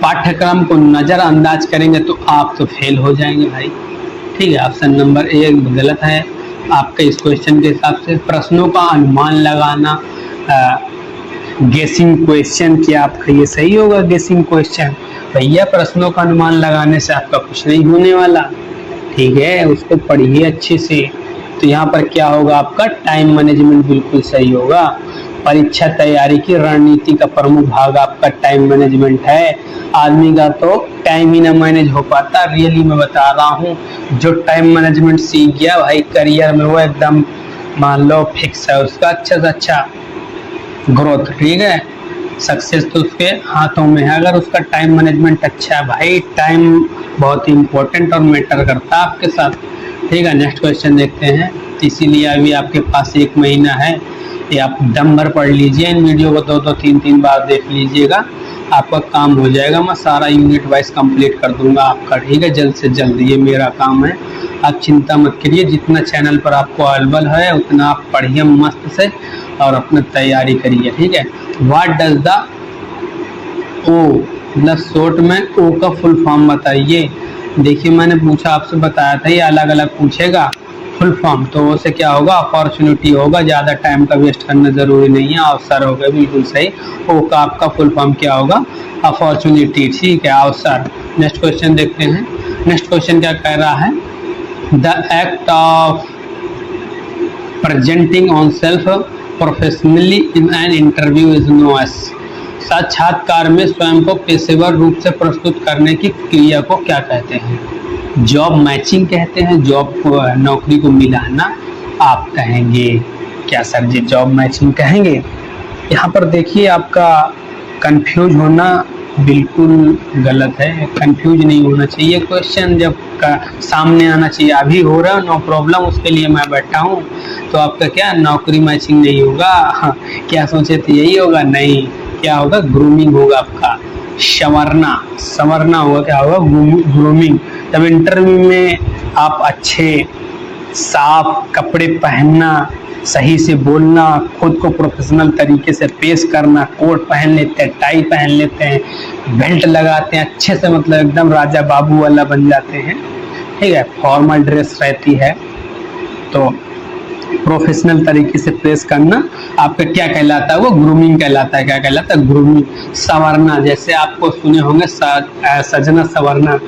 पाठ्यक्रम को नजरअंदाज करेंगे तो आप तो फेल हो जाएंगे भाई। ठीक है, ऑप्शन नंबर ए गलत है आपके इस क्वेश्चन के हिसाब से। प्रश्नों का अनुमान लगाना, गेसिंग क्वेश्चन, क्या आपका ये सही होगा गेसिंग क्वेश्चन। भैया प्रश्नों का अनुमान लगाने से आपका कुछ नहीं होने वाला। ठीक है, उसको पढ़िए अच्छे से। तो यहाँ पर क्या होगा आपका, टाइम मैनेजमेंट बिल्कुल सही होगा। परीक्षा तैयारी की रणनीति का प्रमुख भाग आपका टाइम मैनेजमेंट है। आदमी का तो टाइम ही ना मैनेज हो पाता, रियली मैं बता रहा हूँ। जो टाइम मैनेजमेंट सीख गया भाई, करियर में वो एकदम मान लो फिक्स है उसका, अच्छा से अच्छा ग्रोथ। ठीक है, सक्सेस तो उसके हाथों में है, अगर उसका टाइम मैनेजमेंट अच्छा है। भाई टाइम बहुत ही इंपॉर्टेंट और मैटर करता है आपके साथ। ठीक है। नेक्स्ट क्वेश्चन देखते हैं। इसीलिए अभी आपके पास 1 महीना है, ये आप दम भर पढ़ लीजिए, इन वीडियो को 2-2 3-3 बार देख लीजिएगा, आपका काम हो जाएगा। मैं सारा यूनिट वाइज कंप्लीट कर दूंगा आपका, ठीक है, जल्द से जल्द। ये मेरा काम है, आप चिंता मत करिए। जितना चैनल पर आपको अवेलेबल है उतना आप पढ़िए मस्त से और अपना तैयारी करिए, ठीक है। व्हाट डज द ओ, मतलब शॉर्ट में ओ का फुल फॉर्म बताइए। देखिए मैंने पूछा, आपसे बताया था ये अलग अलग पूछेगा फुल फॉर्म, तो उससे क्या होगा, अपॉर्चुनिटी होगा, ज़्यादा टाइम का वेस्ट करना ज़रूरी नहीं है, अवसर होगा, बिल्कुल सही। ओ का आपका फुल फॉर्म क्या होगा, अपॉर्चुनिटी, ठीक है, अवसर। नेक्स्ट क्वेश्चन देखते हैं। नेक्स्ट क्वेश्चन क्या कह रहा है, the act of presenting on self professionally in an interview is known as, साक्षात्कार में स्वयं को पेशेवर रूप से प्रस्तुत करने की क्रिया को क्या कहते हैं। जॉब मैचिंग कहते हैं, जॉब को, नौकरी को मिलाना आप कहेंगे क्या सर जी, जॉब मैचिंग कहेंगे। यहाँ पर देखिए आपका कंफ्यूज होना बिल्कुल गलत है, कंफ्यूज नहीं होना चाहिए। क्वेश्चन जब का सामने आना चाहिए, अभी हो रहा है नो प्रॉब्लम, उसके लिए मैं बैठा हूँ। तो आपका क्या नौकरी मैचिंग नहीं होगा, हाँ, क्या सोचे थे यही होगा, नहीं, क्या होगा, ग्रूमिंग होगा आपका, संवरना होगा, क्या होगा, ग्रूमिंग। जब इंटरव्यू में आप अच्छे साफ कपड़े पहनना, सही से बोलना, खुद को प्रोफेशनल तरीके से पेश करना, कोट पहन लेते हैं, टाई पहन लेते हैं, बेल्ट लगाते हैं अच्छे से, मतलब एकदम राजा बाबू वाला बन जाते हैं, ठीक है, फॉर्मल ड्रेस रहती है, तो प्रोफेशनल तरीके से प्रेस करना आपका क्या कहलाता है, वो ग्रूमिंग कहलाता है। क्या कहलाता है, ग्रूमिंग। संवरना, जैसे आपको सुने होंगे सजना संवरना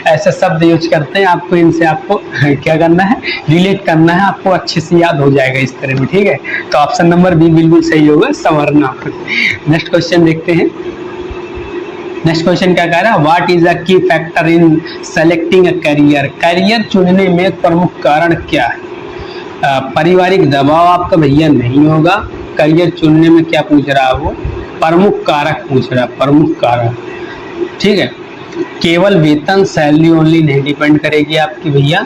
ऐसे शब्द यूज करते हैं, आपको इनसे आपको क्या करना है, रिलेट करना है, आपको अच्छे से याद हो जाएगा इस तरह में, ठीक है। तो ऑप्शन नंबर बी बिल्कुल सही होगा, संवरना। नेक्स्ट क्वेश्चन देखते हैं। नेक्स्ट क्वेश्चन क्या कह रहा है, व्हाट इज अ की factor in selecting a career, career चुनने में एक प्रमुख कारण क्या है। पारिवारिक दबाव आपका भैया नहीं होगा, करियर चुनने में क्या पूछ रहा है वो, प्रमुख कारक पूछ रहा है, प्रमुख कारक, ठीक है। केवल वेतन, सैलरी ओनली नहीं डिपेंड करेगी आपकी भैया।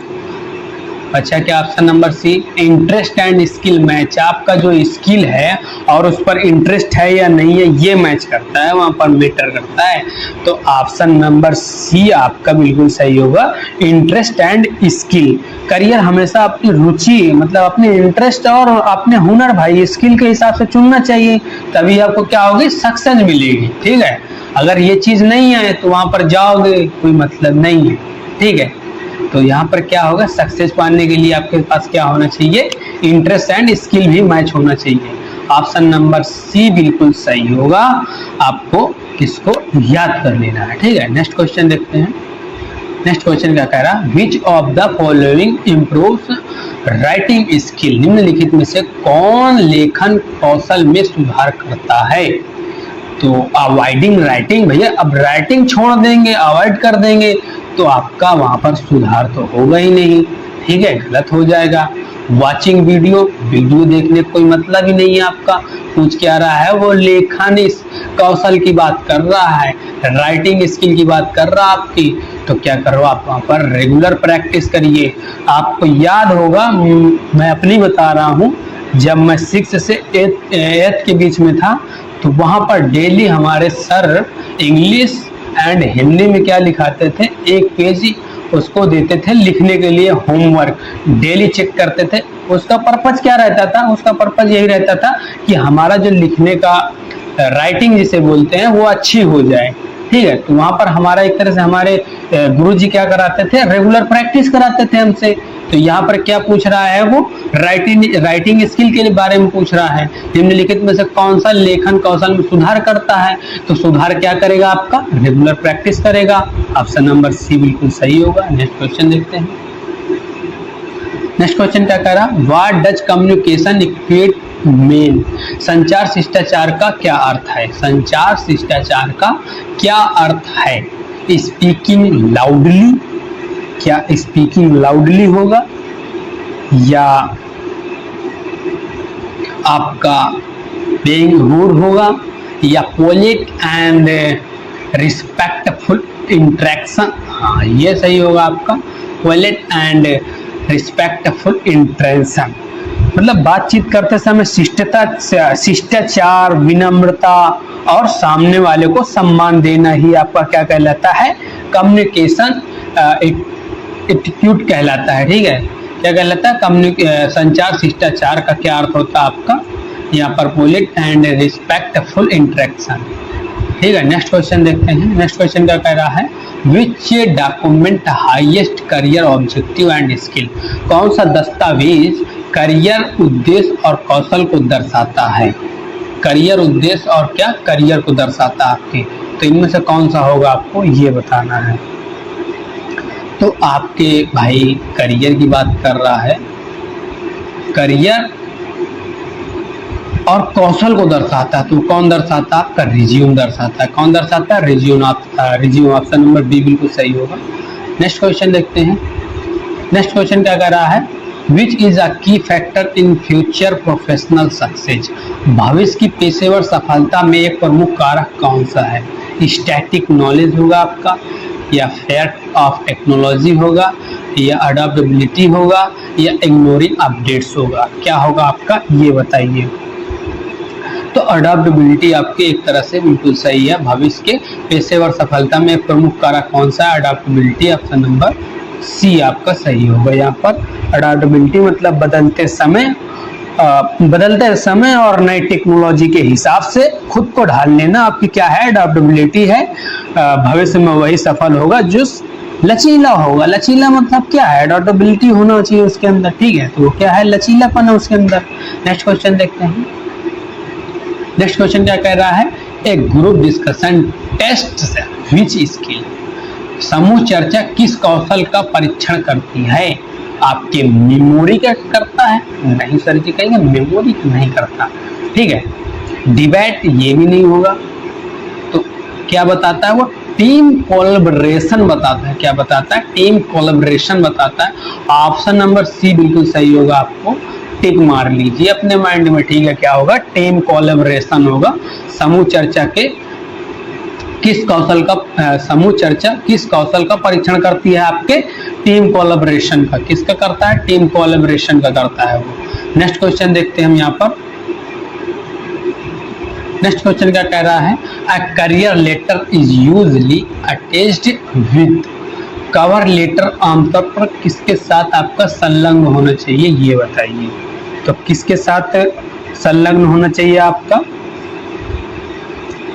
अच्छा, क्या option number C, interest and skill match, आपका जो स्किल है और उस पर इंटरेस्ट है या नहीं है ये मैच करता है, वहाँ पर मैटर करता है। तो ऑप्शन नंबर सी आपका बिल्कुल सही होगा, इंटरेस्ट एंड स्किल। करियर हमेशा अपनी रुचि, मतलब अपने इंटरेस्ट और अपने हुनर, भाई स्किल के हिसाब से चुनना चाहिए, तभी आपको क्या होगी, सक्सेस मिलेगी, ठीक है। अगर ये चीज़ नहीं है तो वहाँ पर जाओगे, कोई मतलब नहीं है, ठीक है। तो यहाँ पर क्या होगा, सक्सेस पाने के लिए आपके पास क्या होना चाहिए, इंटरेस्ट एंड स्किल भी मैच होना चाहिए। ऑप्शन नंबर सी बिल्कुल सही होगा, आपको किसको याद कर लेना है, ठीक है। नेक्स्ट क्वेश्चन देखते हैं। नेक्स्ट क्वेश्चन क्या कह रहा है, which of the following improves writing skill, निम्नलिखित में से कौन लेखन कौशल में सुधार करता है। तो अवॉइडिंग राइटिंग, भैया अब राइटिंग छोड़ देंगे, अवॉइड कर देंगे तो आपका वहां पर सुधार तो होगा ही नहीं, ठीक है, गलत हो जाएगा। वाचिंग वीडियो, वीडियो देखने का कोई मतलब ही नहीं है आपका, पूछ क्या रहा है, वो लेखन कौशल की बात कर रहा है, राइटिंग स्किल की बात कर रहा है आपकी। तो क्या करो, आप वहाँ पर रेगुलर प्रैक्टिस करिए। आपको याद होगा, मैं अपनी बता रहा हूँ, जब मैं 6 से 8 के बीच में था तो वहाँ पर डेली हमारे सर इंग्लिश एंड हिंदी में क्या लिखाते थे, एक पेज उसको देते थे लिखने के लिए, होमवर्क डेली चेक करते थे। उसका पर्पज क्या रहता था, उसका पर्पज यही रहता था कि हमारा जो लिखने का राइटिंग जिसे बोलते हैं वो अच्छी हो जाए, ठीक है। तो वहाँ पर हमारा एक तरह से हमारे गुरुजी क्या कराते थे, रेगुलर प्रैक्टिस कराते थे हमसे। तो यहाँ पर क्या पूछ रहा है, वो राइटिंग स्किल के बारे में पूछ रहा है, निम्नलिखित में से कौन सा लेखन कौशल में सुधार करता है। तो सुधार क्या करेगा आपका, रेगुलर प्रैक्टिस करेगा। ऑप्शन नंबर सी बिल्कुल सही होगा। नेक्स्ट क्वेश्चन देखते हैं। नेक्स्ट क्वेश्चन क्या कह रहा, व्हाट डज कम्युनिकेशन इक्विट मेन, संचार शिष्टाचार का क्या अर्थ है। संचार शिष्टाचार का क्या अर्थ है, स्पीकिंग लाउडली, क्या स्पीकिंग लाउडली होगा, या आपका बेइंग रूड होगा, या पोलाइट एंड रिस्पेक्टफुल इंटरेक्शन, हाँ ये सही होगा आपका, पोलाइट एंड रिस्पेक्टफुल इंटरेक्शन, मतलब बातचीत करते समय शिष्टाचार, विनम्रता और सामने वाले को सम्मान देना ही आपका क्या कहलाता है, कम्युनिकेशन एटीट्यूड कहलाता है। ठीक है, क्या कहलाता है, संचार शिष्टाचार का क्या अर्थ होता है आपका यहाँ पर, पोलाइट एंड रिस्पेक्टफुल इंटरेक्शन। ठीक है, नेक्स्ट क्वेश्चन देखते हैं। नेक्स्ट क्वेश्चन क्या कह रहा है, which document highest career objective and skill, कौन सा दस्तावेज करियर उद्देश्य और कौशल को दर्शाता है। करियर उद्देश्य और क्या, करियर को दर्शाता है आपके, तो इनमें से कौन सा होगा आपको ये बताना है। तो आपके भाई करियर की बात कर रहा है, करियर और कौशल को दर्शाता है, तो कौन दर्शाता है, आपका रिज्यूम दर्शाता है। कौन दर्शाता है, resume. Resume, option number B बिल्कुल सही होगा। नेक्स्ट क्वेश्चन देखते हैं। नेक्स्ट क्वेश्चन क्या कर रहा है, विच इज अ की factor in future professional success, भविष्य की पेशेवर सफलता में एक प्रमुख कारक कौन सा है। स्टैटिक नॉलेज होगा आपका, या फैक्ट ऑफ टेक्नोलॉजी होगा, या अडॉप्टेबिलिटी होगा, या इग्नोरिंग अपडेट्स होगा, क्या होगा आपका ये बताइए। तो अडॉप्टेबिलिटी आपके एक तरह से बिल्कुल सही है। भविष्य के पेशेवर सफलता में प्रमुख कारक कौन सा है, अडॉप्टेबिलिटी, ऑप्शन नंबर सी आपका सही होगा। यहाँ पर अडॉप्टेबिलिटी मतलब बदलते समय और नई टेक्नोलॉजी के हिसाब से खुद को ढाल लेना आपकी क्या है, अडॉप्टेबिलिटी है। भविष्य में वही सफल होगा जो लचीला होगा। लचीला मतलब क्या है, अडॉप्टेबिलिटी होना चाहिए उसके अंदर। ठीक है, तो वो क्या है, लचीलापन है उसके अंदर। नेक्स्ट क्वेश्चन देखते हैं। नेक्स्ट क्वेश्चन क्या कह रहा है, एक group discussion test which skill, समूह चर्चा किस कौशल का परीक्षण करती है। आपके मेमोरी का करता है, नहीं सर जी कहेंगे मेमोरी नहीं करता। ठीक है, डिबेट ये भी नहीं होगा। तो क्या बताता है वो, टीम कोलैबोरेशन बताता है। क्या बताता है, टीम कोलैबोरेशन बताता है। ऑप्शन नंबर सी बिल्कुल सही होगा, आपको टिक मार लीजिए अपने माइंड में। ठीक है, क्या होगा, टीम कोलैबोरेशन होगा। समूह चर्चा के किस कौशल का, समूह चर्चा किस कौशल का परीक्षण करती है, आपके टीम कोलैबोरेशन का। किसका करता है, टीम कोलैबोरेशन का करता है वो। नेक्स्ट क्वेश्चन देखते हैं हम यहाँ पर। नेक्स्ट क्वेश्चन क्या कह रहा है, a career letter is usually attached with, cover letter आमतौर पर किसके साथ आपका संलग्न होना चाहिए ये बताइए। तो किसके साथ संलग्न होना चाहिए आपका,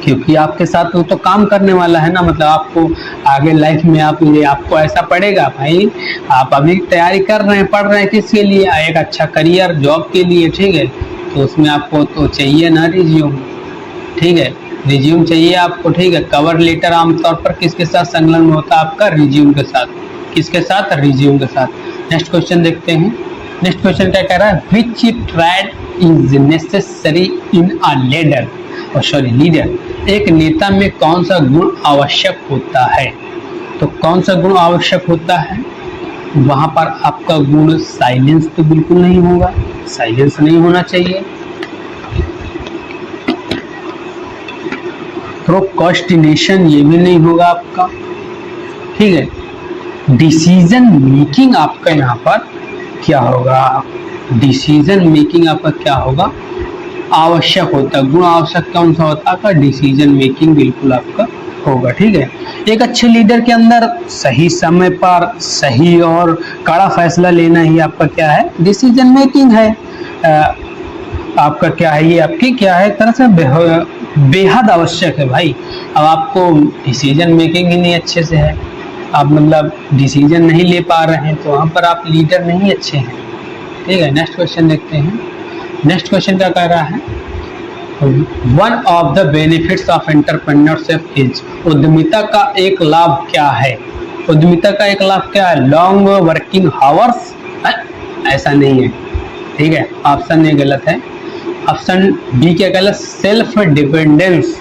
क्योंकि आपके साथ वो तो काम करने वाला है ना, मतलब आपको आगे लाइफ में आपको ऐसा पड़ेगा भाई, आप अभी तैयारी कर रहे हैं, पढ़ रहे हैं किसके लिए, एक अच्छा करियर जॉब के लिए। ठीक है, तो उसमें आपको तो चाहिए ना रिज्यूम। ठीक है, रिज्यूम चाहिए आपको। ठीक है, कवर लेटर आमतौर पर किसके साथ संलग्न होता है, आपका रिज्यूम के साथ। किसके साथ, रिज्यूम के साथ। नेक्स्ट क्वेश्चन देखते हैं। नेक्स्ट क्वेश्चन क्या कह रहा है, which trade is necessary in a leader, leader, एक नेता में कौन सा गुण आवश्यक होता है। तो कौन सा गुण आवश्यक होता है, वहां पर आपका गुण साइलेंस तो बिल्कुल नहीं होगा, साइलेंस नहीं होना चाहिए। प्रोक्रास्टिनेशन ये भी नहीं होगा आपका। ठीक है, डिसीजन मेकिंग आपका यहाँ पर क्या होगा, डिसीजन मेकिंग आपका क्या होगा, आवश्यक होता है। गुण आवश्यक कौन सा होता है, डिसीजन मेकिंग बिल्कुल आपका होगा। ठीक है, एक अच्छे लीडर के अंदर सही समय पर सही और कड़ा फैसला लेना ही आपका क्या है, डिसीजन मेकिंग है। आपका क्या है, ये आपकी क्या है, एक तरह से बेहद आवश्यक है भाई। अब आपको डिसीजन मेकिंग ही नहीं अच्छे से है, आप मतलब डिसीजन नहीं ले पा रहे हैं, तो वहाँ पर आप लीडर नहीं अच्छे हैं। ठीक है, नेक्स्ट क्वेश्चन देखते हैं। नेक्स्ट क्वेश्चन क्या कह रहा है, one of the benefits of entrepreneurship is, उद्यमिता का एक लाभ क्या है। उद्यमिता का एक लाभ क्या है, लॉन्ग वर्किंग आवर्स, ऐसा नहीं है। ठीक है, ऑप्शन ए गलत है। ऑप्शन बी क्या गलत, सेल्फ डिपेंडेंस।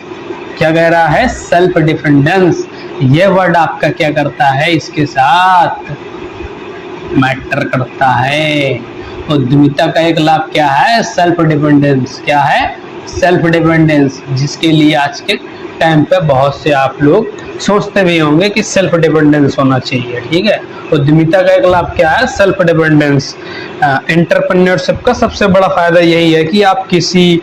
क्या कह रहा है, सेल्फ डिपेंडेंस। ये वर्ड आपका क्या करता है, इसके साथ मैटर करता है। उद्यमिता का एक लाभ क्या है, सेल्फ डिपेंडेंस। क्या है, सेल्फ डिपेंडेंस, जिसके लिए आज के टाइम पे बहुत से आप लोग सोचते भी होंगे कि सेल्फ डिपेंडेंस होना चाहिए, ठीक है। उद्यमिता का एक लाभ क्या है? Self dependence. एंटरप्रेन्योरशिप का सबसे बड़ा फायदा यही है कि आप किसी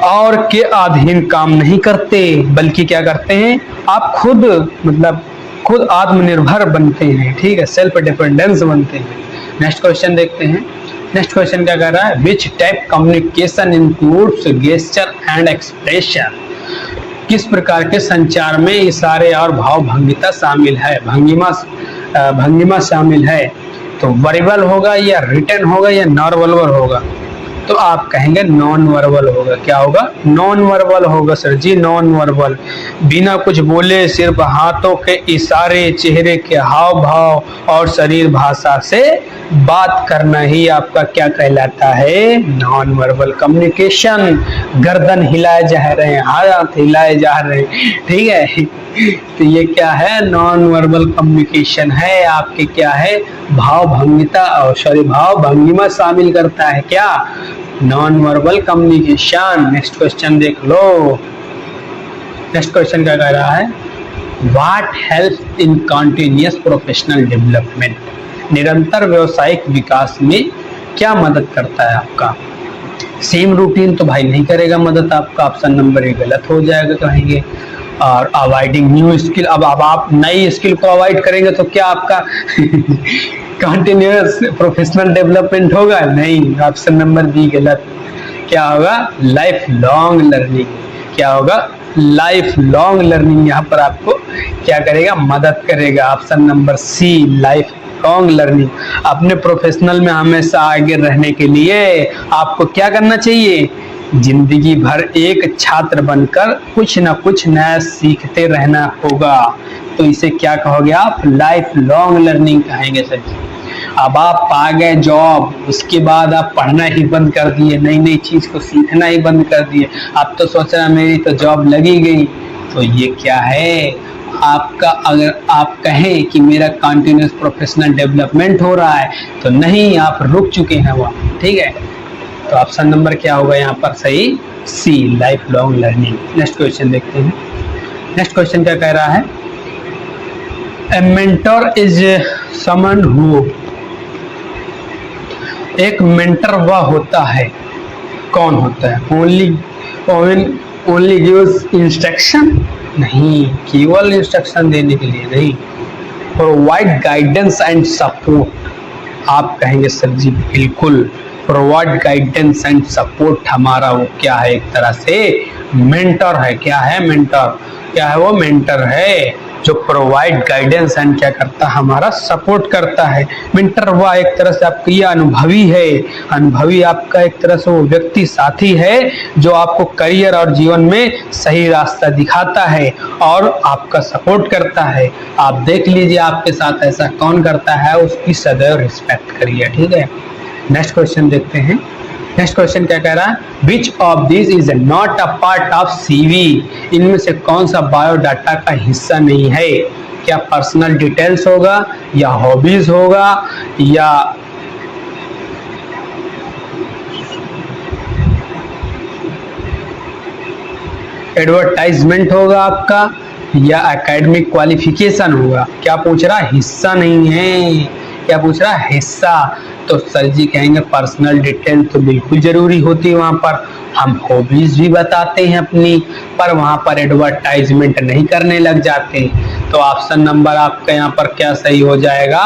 और के अधीन काम नहीं करते, बल्कि क्या करते हैं, आप खुद खुद आत्मनिर्भर बनते हैं, ठीक है, सेल्फ डिपेंडेंस बनते हैं। नेक्स्ट क्वेश्चन देखते हैं। नेक्स्ट क्वेश्चन क्या कह रहा है? Which type communication includes gesture and expression? किस प्रकार के संचार में इशारे और भाव भंगिता शामिल है, भंगिमा शामिल है? तो वर्बल होगा या रिटन होगा या नॉन वर्बल होगा? तो आप कहेंगे नॉन वर्बल होगा। क्या होगा? नॉन वर्बल होगा सर जी, नॉन वर्बल। बिना कुछ बोले सिर्फ हाथों के इशारे, चेहरे के हाव भाव और शरीर भाषा से बात करना ही आपका क्या कहलाता है? Non verbal communication. गर्दन हिलाए जा रहे हैं, हाथ हिलाए जा रहे हैं, ठीक है, तो ये क्या है? नॉन वर्बल कम्युनिकेशन है। आपके क्या है? भाव भंगिता और शरीर भाव भंगिमा शामिल करता है क्या? Non verbal communication. Next question देख लो। नेक्स्ट क्वेश्चन क्या कह रहा है? What help in continuous professional development? निरंतर व्यावसायिक विकास में क्या मदद करता है आपका? सेम रूटीन तो भाई नहीं करेगा मदद आपका, ऑप्शन नंबर ए गलत हो जाएगा कहेंगे। और अवॉइडिंग न्यू स्किल, अब आप नई स्किल को अवॉइड करेंगे तो क्या आपका कंटिन्यूअस प्रोफेशनल डेवलपमेंट होगा? नहीं, ऑप्शन नंबर बी गलत। क्या होगा? Life long learning. क्या होगा? लाइफ लॉन्ग लर्निंग यहाँ पर आपको क्या करेगा? मदद करेगा। Option number C, life long learning. अपने प्रोफेशनल में हमेशा आगे रहने के लिए आपको क्या करना चाहिए? जिंदगी भर एक छात्र बनकर कुछ ना कुछ नया सीखते रहना होगा। तो इसे क्या कहोगे आप? लाइफ लॉन्ग लर्निंग कहेंगे सर जी। अब आप पा गए जॉब, उसके बाद आप पढ़ना ही बंद कर दिए, नई नई चीज को सीखना ही बंद कर दिए। आप तो सोच रहे मेरी तो जॉब लगी गई, तो ये क्या है आपका? अगर आप कहें कि मेरा कंटिन्यूअस प्रोफेशनल डेवलपमेंट हो रहा है, तो नहीं, आप रुक चुके हैं वहाँ, ठीक है। तो ऑप्शन नंबर क्या होगा यहाँ पर सही? C, life long learning. Next question देखते हैं। नेक्स्ट क्वेश्चन क्या कह रहा है? A mentor is someone, एक मेंटर वह होता है, कौन होता है? Only gives instruction? नहीं, केवल इंस्ट्रक्शन देने के लिए नहीं। Provide guidance and support. आप कहेंगे सर जी बिल्कुल, प्रोवाइड गाइडेंस एंड सपोर्ट हमारा वो क्या है? एक तरह से मेंटर है। क्या है? मेंटर। क्या है वो? मेंटर है जो प्रोवाइड गाइडेंस एंड क्या करता है? हमारा सपोर्ट करता है। मेंटर वह एक तरह से आपका ये अनुभवी है। अनुभवी आपका एक तरह से वो व्यक्ति साथी है जो आपको करियर और जीवन में सही रास्ता दिखाता है और आपका सपोर्ट करता है। आप देख लीजिए आपके साथ ऐसा कौन करता है, उसकी सदैव रिस्पेक्ट करिए, ठीक है। नेक्स्ट क्वेश्चन देखते हैं। नेक्स्ट क्वेश्चन क्या कह रहा है? Which of this is not a part of CV? इनमें से कौन सा बायोडाटा का हिस्सा नहीं है? क्या पर्सनल डिटेल्स होगा, या हॉबीज होगा, या एडवर्टाइजमेंट होगा आपका, या एकेडमिक क्वालिफिकेशन होगा? क्या पूछ रहा? हिस्सा नहीं है। क्या पूछ रहा? हिस्सा। तो सर जी कहेंगे पर्सनल डिटेल तो बिल्कुल जरूरी होती है वहां पर। हम हॉबीज भी बताते हैं अपनी, पर वहां पर एडवर्टाइजमेंट नहीं करने लग जाते। तो ऑप्शन नंबर आपका यहाँ पर क्या सही हो जाएगा?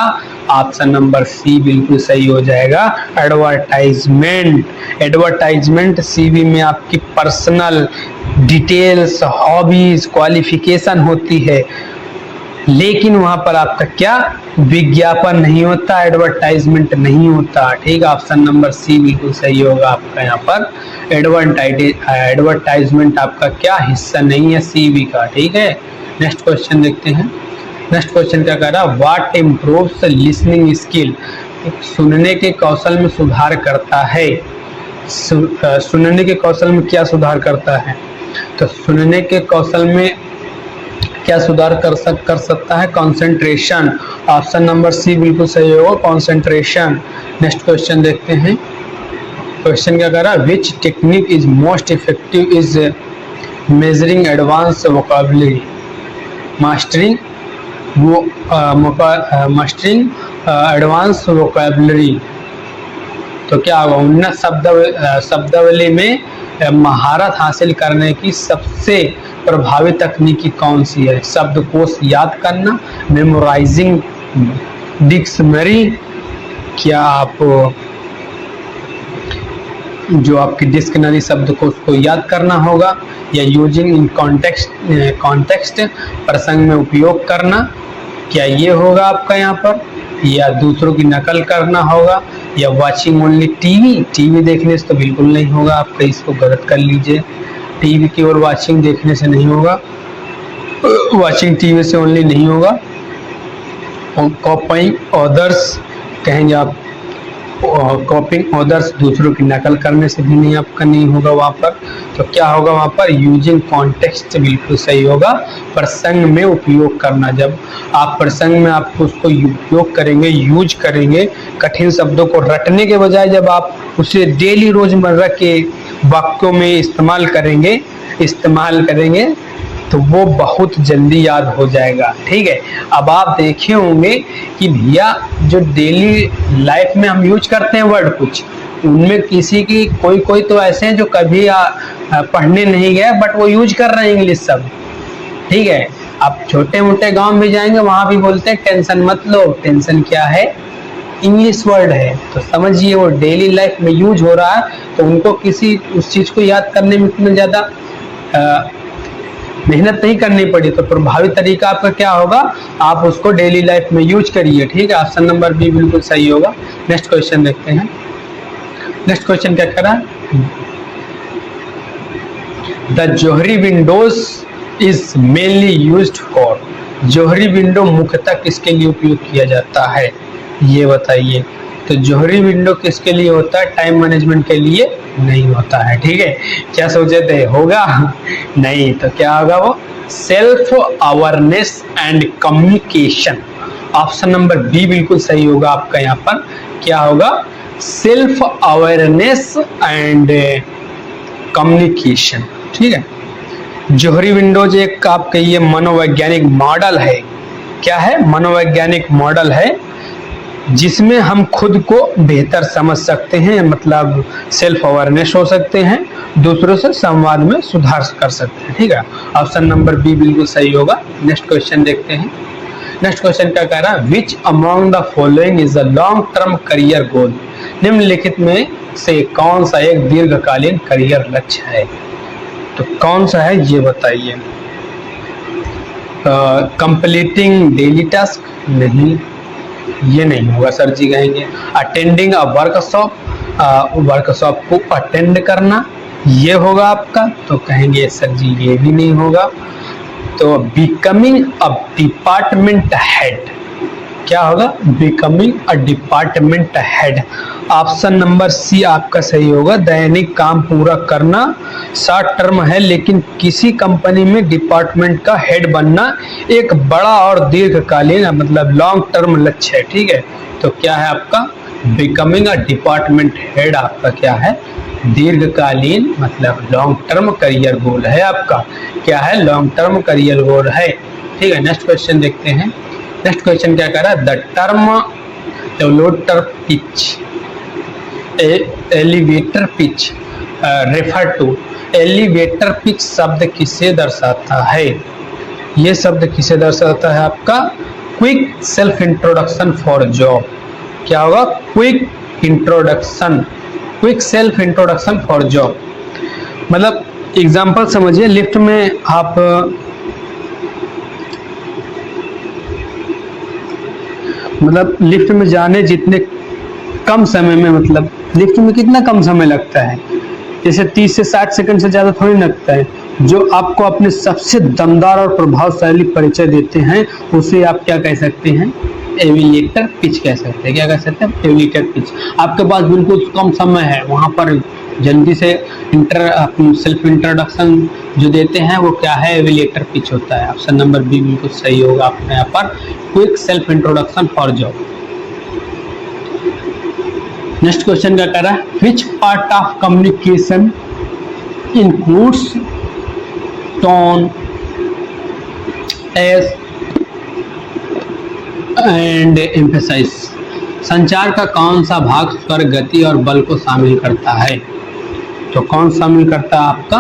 ऑप्शन नंबर सी बिल्कुल सही हो जाएगा, एडवर्टाइजमेंट। एडवर्टाइजमेंट सीवी में आपकी पर्सनल डिटेल्स, हॉबीज, क्वालिफिकेशन होती है, लेकिन वहां पर आपका क्या? विज्ञापन नहीं होता, एडवर्टाइजमेंट नहीं होता, ठीक है। ऑप्शन नंबर सी बिल्कुल सही होगा आपका यहाँ पर। एडवर्टाइजमेंट आपका क्या हिस्सा नहीं है सीवी का, ठीक है। नेक्स्ट क्वेश्चन देखते हैं। नेक्स्ट क्वेश्चन क्या कह रहा है? What improves listening skill? सुनने के कौशल में सुधार करता है। सुनने के कौशल में क्या सुधार करता है? तो सुनने के कौशल में क्या सुधार कर सकता है? कंसंट्रेशन। ऑप्शन नंबर सी बिल्कुल सही होगा, कंसंट्रेशन। नेक्स्ट क्वेश्चन देखते हैं। क्वेश्चन क्या कह रहा है? Which technique is most effective is measuring advance vocabulary? Mastering mastering advance vocabulary. तो क्या होगा, उन्नत शब्दावली में महारत हासिल करने की सबसे प्रभावी तकनीकी कौन सी है? शब्दकोश याद करना, मेमोराइजिंग डिक्शनरी, क्या आप जो आपकी डिक्शनरी शब्दकोश को याद करना होगा, या यूजिंग इन कॉन्टेक्स्ट प्रसंग में उपयोग करना, क्या ये होगा आपका यहाँ पर, या दूसरों की नकल करना होगा, या वॉचिंग ओनली टीवी देखने से तो बिल्कुल नहीं होगा आपका, इसको गलत कर लीजिए। टीवी की और वॉचिंग देखने से नहीं होगा, वॉचिंग टीवी से ओनली नहीं होगा। कॉपिंग ऑदर्स कहेंगे आप, कॉपिंग ऑदर्स दूसरों की नकल करने से भी नहीं आपका नहीं होगा वहाँ पर। तो क्या होगा वहाँ पर, यूजिंग कॉन्टेक्स्ट बिल्कुल सही होगा। प्रसंग में उपयोग करना, जब आप प्रसंग में आप उसको उपयोग करेंगे, यूज करेंगे, कठिन शब्दों को रटने के बजाय जब आप उसे डेली रोजमर्रा के वाक्यों में इस्तेमाल करेंगे तो वो बहुत जल्दी याद हो जाएगा। ठीक है, अब आप देखे होंगे कि भैया जो डेली लाइफ में हम यूज करते हैं वर्ड कुछ, उनमें किसी की कोई तो ऐसे हैं जो कभी पढ़ने नहीं गए बट वो यूज कर रहे हैं इंग्लिश सब। ठीक है, आप छोटे मोटे गांव में जाएंगे वहां भी बोलते हैं टेंशन मत लो। टेंशन क्या है, इंग्लिश वर्ड है। तो समझिए वो डेली लाइफ में यूज हो रहा है, तो उनको किसी उस चीज को याद करने में इतना ज्यादा मेहनत नहीं करनी पड़ी। तो प्रभावी तरीका आपका क्या होगा, आप उसको डेली लाइफ में यूज करिए। ठीक है, ऑप्शन नंबर बी बिल्कुल सही होगा। नेक्स्ट क्वेश्चन देखते हैं। नेक्स्ट क्वेश्चन क्या कह रहा है, the Johari windows is mainly used for. Johari window मुख्यतः किसके लिए उपयोग किया जाता है, ये बताइए। तो जोहरी विंडो किसके लिए होता है, टाइम मैनेजमेंट के लिए नहीं होता है। ठीक है, क्या सोचे थे होगा, नहीं। तो क्या होगा वो, self awareness and communication. Option number B बिल्कुल सही होगा आपका यहाँ पर। क्या होगा, सेल्फ अवेयरनेस एंड कम्युनिकेशन। ठीक है, जोहरी विंडोज एक आपके ये मनोवैज्ञानिक मॉडल है। क्या है, मनोवैज्ञानिक मॉडल है जिसमें हम खुद को बेहतर समझ सकते हैं, मतलब सेल्फ अवेयरनेस हो सकते हैं, दूसरों से संवाद में सुधार कर सकते हैं। ठीक है, ऑप्शन नंबर बी बिल्कुल सही होगा। नेक्स्ट क्वेश्चन देखते हैं। नेक्स्ट क्वेश्चन क्या कह रहा है, which among the following is a long term career goal. निम्नलिखित में से कौन सा एक दीर्घकालीन करियर लक्ष्य है, तो कौन सा है ये बताइए। कंप्लीटिंग डेली टास्क, नहीं ये नहीं होगा सर जी कहेंगे। अटेंडिंग अ वर्कशॉप, वर्कशॉप को अटेंड करना, ये होगा आपका। तो कहेंगे सर जी ये भी नहीं होगा। तो बिकमिंग अ डिपार्टमेंट हेड, क्या होगा, becoming a department head. Option number C आपका सही होगा। दैनिक काम पूरा करना शॉर्ट टर्म है, लेकिन किसी कंपनी में डिपार्टमेंट का हेड बनना एक बड़ा और दीर्घकालीन मतलब लॉन्ग टर्म लक्ष्य है। ठीक है, तो क्या है आपका, बिकमिंग अ डिपार्टमेंट हेड आपका क्या है, दीर्घकालीन मतलब लॉन्ग टर्म करियर गोल है आपका। क्या है, लॉन्ग टर्म करियर गोल है। ठीक है, नेक्स्ट क्वेश्चन देखते हैं। नेक्स्ट क्वेश्चन क्या कह रहा है, the term elevator pitch, elevator pitch refer to. Elevator pitch शब्द किसे दर्शाता है, ये शब्द किसे दर्शाता है आपका, quick self introduction for job. क्या होगा, quick introduction, quick self introduction for job. मतलब एग्जांपल समझिए, लिफ्ट में आप मतलब लिफ्ट में जाने जितने कम समय में, मतलब लिफ्ट में कितना कम समय लगता है, जैसे 30 से 60 सेकंड से ज्यादा थोड़ी लगता है। जो आपको अपने सबसे दमदार और प्रभावशाली परिचय देते हैं उसे आप क्या कह सकते हैं, एलिवेटर पिच कह सकते हैं। क्या कह सकते हैं, एलिवेटर पिच। आपके पास बिल्कुल कम समय है, वहां पर जल्दी से सेल्फ इंट्रोडक्शन जो देते हैं वो क्या है, एलिवेटर पिच होता है। ऑप्शन नंबर बी बिल्कुल सही होगा आपके यहाँ पर, quick self introduction for job. Next question क्या कर रहा है, which part of communication includes tone, S and emphasize. संचार का कौन सा भाग स्वर, गति और बल को शामिल करता है? तो कौन शामिल करता है आपका?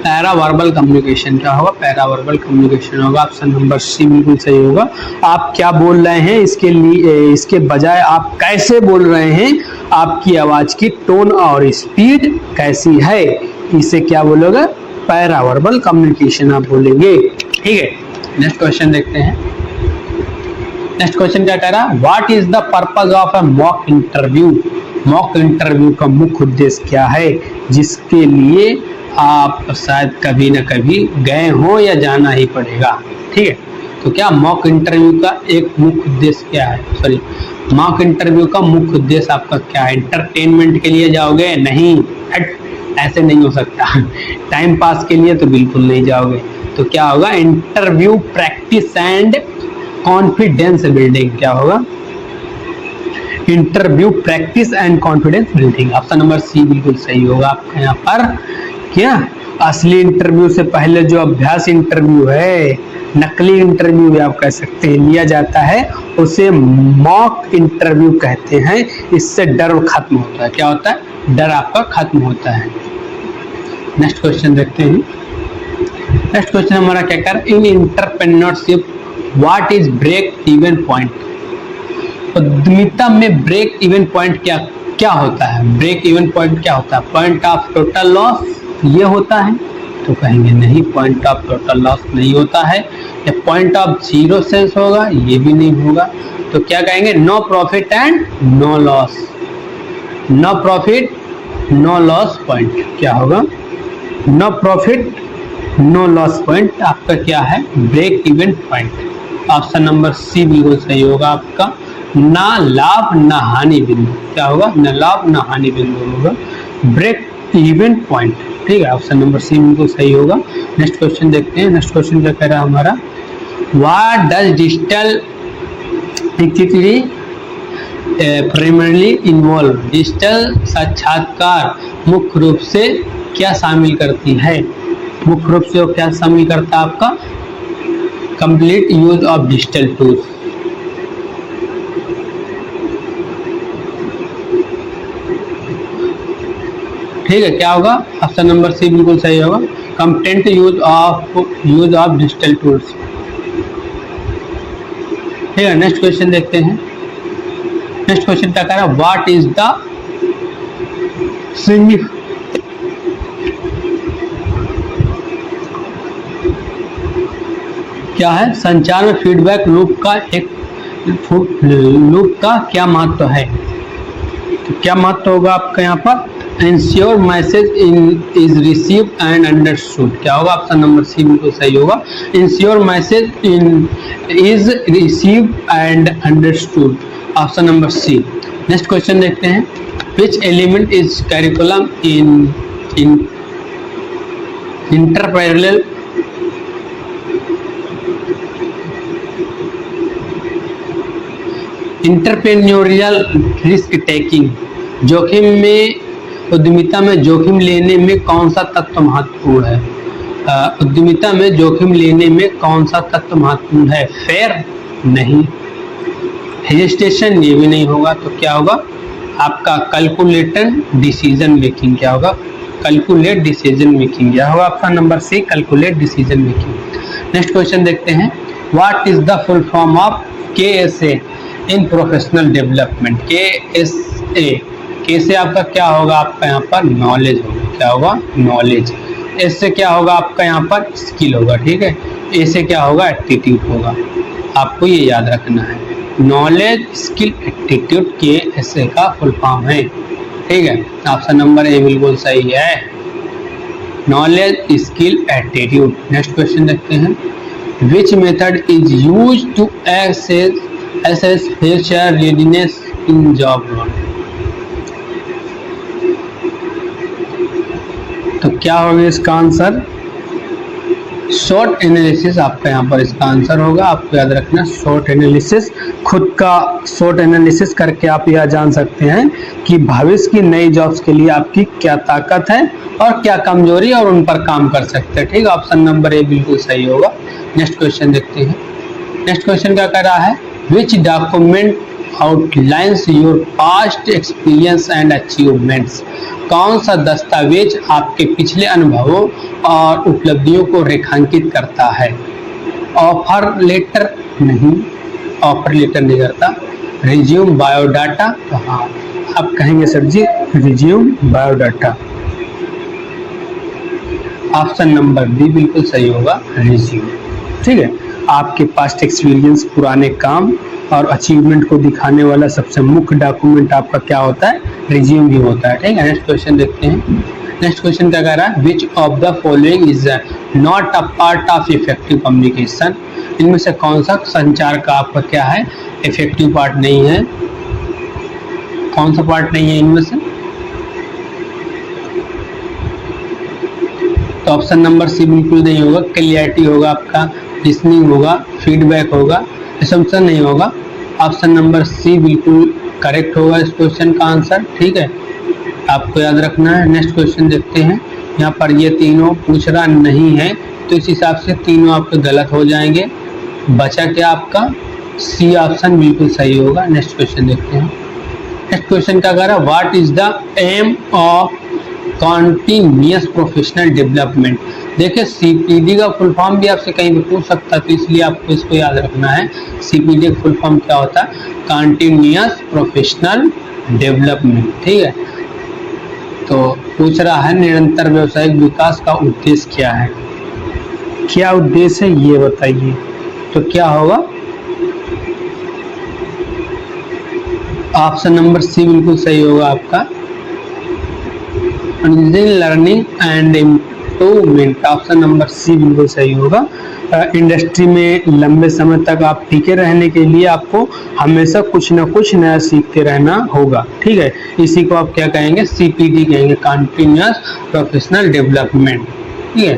पैरावर्बल कम्युनिकेशन। क्या होगा? पैरावर्बल कम्युनिकेशन होगा। ऑप्शन नंबर सी बिल्कुल सही होगा। आप क्या बोल रहे हैं इसके लिए, इसके बजाय आप कैसे बोल रहे हैं, आपकी आवाज की टोन और स्पीड कैसी है, इसे क्या बोलोगे? पैरावर्बल कम्युनिकेशन आप बोलेंगे। ठीक है, नेक्स्ट क्वेश्चन देखते हैं। नेक्स्ट क्वेश्चन क्या कह रहा है? What is the purpose of a mock interview? Mock interview का मुख्य उद्देश्य क्या है, जिसके लिए आप शायद कभी न कभी गए हो या जाना ही पड़ेगा। ठीक है, तो क्या मॉक इंटरव्यू का एक मुख्य उद्देश्य क्या है? सॉरी, मॉक इंटरव्यू का मुख्य उद्देश्य आपका क्या है? एंटरटेनमेंट के लिए जाओगे? नहीं, ऐसे नहीं हो सकता। टाइम पास के लिए तो बिल्कुल नहीं जाओगे। तो क्या होगा? Interview practice and confidence building. क्या होगा? Interview practice and confidence building. Option number C बिल्कुल सही होगा आपका यहाँ पर। क्या असली इंटरव्यू से पहले जो अभ्यास इंटरव्यू है, नकली इंटरव्यू भी आप कह सकते हैं, लिया जाता है, उसे मॉक इंटरव्यू कहते हैं। इससे डर खत्म होता है। क्या होता है? डर आपका खत्म होता है। नेक्स्ट क्वेश्चन देखते हैं। नेक्स्ट क्वेश्चन हमारा क्या कर, in entrepreneurship what is break even point? उद्यमिता में ब्रेक इवन पॉइंट क्या क्या होता है? ब्रेक इवन पॉइंट क्या होता है? पॉइंट ऑफ टोटल लॉस ये होता है? तो कहेंगे नहीं, पॉइंट ऑफ टोटल लॉस नहीं होता है। या पॉइंट ऑफ जीरो सेंस होगा? ये भी नहीं होगा। तो क्या कहेंगे? No profit and no loss. No profit no loss point. क्या होगा? No profit no loss point आपका क्या है? Break even point. Option number C बिल्कुल सही होगा आपका। ना लाभ ना हानि बिंदु। क्या होगा? ना लाभ ना हानि बिंदु होगा ब्रेक इवन पॉइंट। ठीक है, ऑप्शन नंबर सी बिल्कुल सही होगा। नेक्स्ट क्वेश्चन देखते हैं। नेक्स्ट क्वेश्चन क्या कह रहा है हमारा? What does digital activity primarily involve? Digital साक्षात्कार मुख्य रूप से क्या शामिल करती है? मुख्य रूप से वो क्या शामिल करता है आपका? Complete use of digital tools. ठीक है, क्या होगा? ऑप्शन नंबर सी बिल्कुल सही होगा। कंप्टेंट यूज ऑफ डिजिटल टूल्स। ठीक है, नेक्स्ट क्वेश्चन देखते हैं। नेक्स्ट क्वेश्चन क्या कह रहा है? व्हाट इज द क्या है? संचार में फीडबैक लूप का क्या महत्व है? तो क्या महत्व होगा आपका यहाँ पर? Ensure message is received and understood। क्या होगा? ऑप्शन नंबर सी बिल्कुल सही होगा। Ensure message is received and understood। Option number C. Next question देखते हैं। Which element is curriculum in interparallel entrepreneurial risk taking? जोखिम में, उद्यमिता में जोखिम लेने में कौन सा तत्व महत्वपूर्ण है? उद्यमिता में जोखिम लेने में कौन सा तत्व महत्वपूर्ण है? फेयर? नहीं। हेजिटेशन? ये भी नहीं होगा। तो क्या होगा आपका? Calculated decision making. क्या होगा? Calculate decision making. क्या होगा? Option number C, calculate decision making. Next question देखते हैं। What is the full form of KSA in professional development? K से आपका क्या होगा? आपका यहाँ पर नॉलेज होगा। क्या होगा? नॉलेज। एस से क्या होगा? आपका यहाँ पर स्किल होगा। ठीक है, ए से क्या होगा? एटीट्यूड होगा। आपको ये याद रखना है। नॉलेज, स्किल, एटीट्यूड KSA का फुल फॉर्म है। ठीक है, ऑप्शन नंबर ए बिल्कुल सही है। Knowledge, skill, attitude. Next question देखते हैं। Which method is use to assess future readiness in job role? तो क्या होगा इसका आंसर? शॉर्ट एनालिसिस आपका यहाँ पर इसका आंसर होगा। आपको याद रखना शॉर्ट एनालिसिस, खुद का शॉर्ट एनालिसिस करके आप यह जान सकते हैं कि भविष्य की नई जॉब्स के लिए आपकी क्या ताकत है और क्या कमजोरी, और उन पर काम कर सकते हैं। ठीक है, ऑप्शन नंबर ए बिल्कुल सही होगा। नेक्स्ट क्वेश्चन देखते हैं। नेक्स्ट क्वेश्चन क्या कर रहा है, which document outlines your past experience and achievements. कौन सा दस्तावेज आपके पिछले अनुभवों और उपलब्धियों को रेखांकित करता है। ऑफर लेटर नहीं, ऑफर लेटर नहीं करता। रिज्यूम, बायोडाटा, तो हाँ आप कहेंगे sir ji resume, biodata. Option number B बिल्कुल सही होगा, रिज्यूम। ठीक है, आपके पास्ट एक्सपीरियंस, पुराने काम और अचीवमेंट को दिखाने वाला सबसे मुख्य डॉक्यूमेंट आपका क्या होता है, रिज्यूम भी होता है। ठीक है, नेक्स्ट क्वेश्चन देखते हैं। नेक्स्ट क्वेश्चन क्या कह रहा है, which of the following is not a part of effective communication. इनमें से कौन सा संचार का आपका क्या है, इफेक्टिव पार्ट नहीं है। कौन सा पार्ट नहीं है इनमें से, तो ऑप्शन नंबर सी बिल्कुल नहीं होगा। क्लियरिटी होगा आपका, लिसनिंग होगा, फीडबैक होगा, असम्पशन नहीं होगा। ऑप्शन नंबर सी बिल्कुल करेक्ट होगा इस क्वेश्चन का आंसर। ठीक है, आपको याद रखना है। नेक्स्ट क्वेश्चन देखते हैं। यहाँ पर ये तीनों पूछ रहा नहीं है, तो इस हिसाब से तीनों आपके गलत हो जाएंगे। बचा क्या आपका, सी ऑप्शन बिल्कुल सही होगा। नेक्स्ट क्वेश्चन देखते हैं। नेक्स्ट क्वेश्चन क्या कह रहा है, what is the aim of continuous professional development. देखिए सीपीडी का फुल फॉर्म भी आपसे कहीं भी पूछ सकता है, तो इसलिए आपको इसको याद रखना है। सीपीडी का फुल फॉर्म क्या होता है, कॉन्टिन्यूअस प्रोफेशनल डेवलपमेंट। ठीक है, तो पूछ रहा है निरंतर व्यावसायिक विकास का उद्देश्य क्या है। क्या उद्देश्य है ये बताइए, तो क्या होगा, ऑप्शन नंबर सी बिल्कुल सही होगा आपका, learning and improvement. Option number C बिल्कुल सही होगा। इंडस्ट्री में लंबे समय तक आप टिके रहने के लिए आपको हमेशा कुछ ना कुछ नया सीखते रहना होगा। ठीक है, इसी को आप क्या कहेंगे, सीपीडी कहेंगे, कंटिन्यूअस प्रोफेशनल डेवलपमेंट। ठीक है,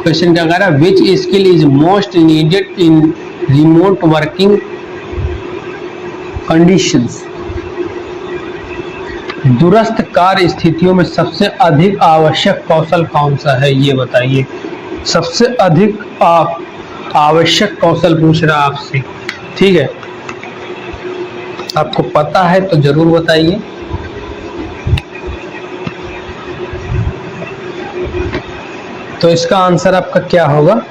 क्वेश्चन क्या कह रहा है, which skill is most needed in remote working conditions. दूरस्थ कार्य स्थितियों में सबसे अधिक आवश्यक कौशल कौन सा है, ये बताइए। सबसे अधिक आवश्यक कौशल पूछ रहा आपसे। ठीक है, आपको पता है तो जरूर बताइए। तो इसका आंसर आपका क्या होगा,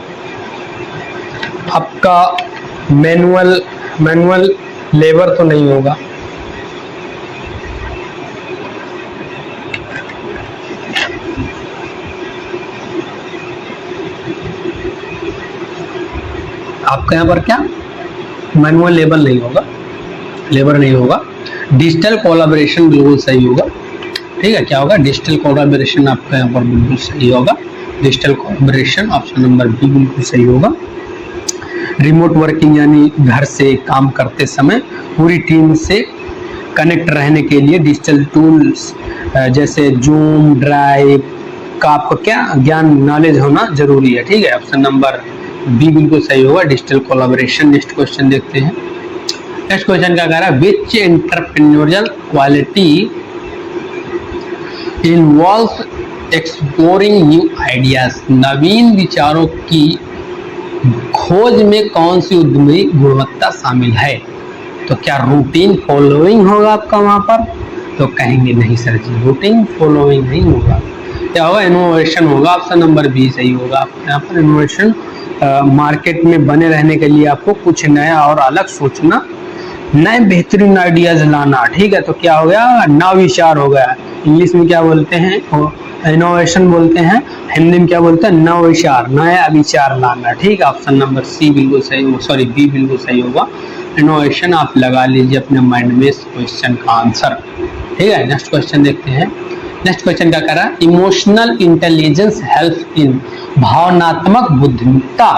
आपका मैनुअल लेबर तो नहीं होगा। आपका यहाँ पर क्या, मैनुअल लेबर नहीं होगा, लेबर नहीं होगा। डिजिटल कोलैबोरेशन बिल्कुल सही होगा। ठीक है, क्या होगा, डिजिटल कोलैबोरेशन आपका यहाँ पर बिल्कुल सही होगा। Digital collaboration option number B बिल्कुल सही होगा। रिमोट वर्किंग यानी घर से काम करते समय पूरी टीम से कनेक्ट रहने के लिए डिजिटल टूल्स जैसे जूम, ड्राइव का आपको क्या ज्ञान, नॉलेज होना जरूरी है। ठीक है, ऑप्शन नंबर बी बिल्कुल सही होगा, डिजिटल कोलैबोरेशन। नेक्स्ट क्वेश्चन देखते हैं। नेक्स्ट क्वेश्चन क्या कह रहा है, which entrepreneurial quality involves exploring new ideas. नवीन विचारों की खोज में कौन सी उद्यमी गुणवत्ता शामिल है। तो क्या रूटीन फॉलोइंग होगा आपका वहां पर, तो कहेंगे नहीं सर जी, रूटीन फॉलोइंग नहीं होगा। क्या होगा, इनोवेशन होगा। ऑप्शन नंबर बी सही होगा। यहाँ पर इनोवेशन, मार्केट में बने रहने के लिए आपको कुछ नया और अलग सोचना, नए बेहतरीन आइडियाज लाना। ठीक है, तो क्या हो गया, नवविचार हो गया। इंग्लिश में क्या बोलते हैं, इनोवेशन बोलते हैं, हिंदी में क्या बोलते हैं, नवविचार, नया विचार लाना। ठीक है, ऑप्शन नंबर सी बिल्कुल सही, सॉरी बी बिल्कुल सही होगा। इनोवेशन आप लगा लीजिए अपने माइंड में इस क्वेश्चन का आंसर। ठीक है, नेक्स्ट क्वेश्चन देखते हैं। नेक्स्ट क्वेश्चन क्या कर रहा है, इमोशनल इंटेलिजेंस हेल्प इन। भावनात्मक बुद्धिमत्ता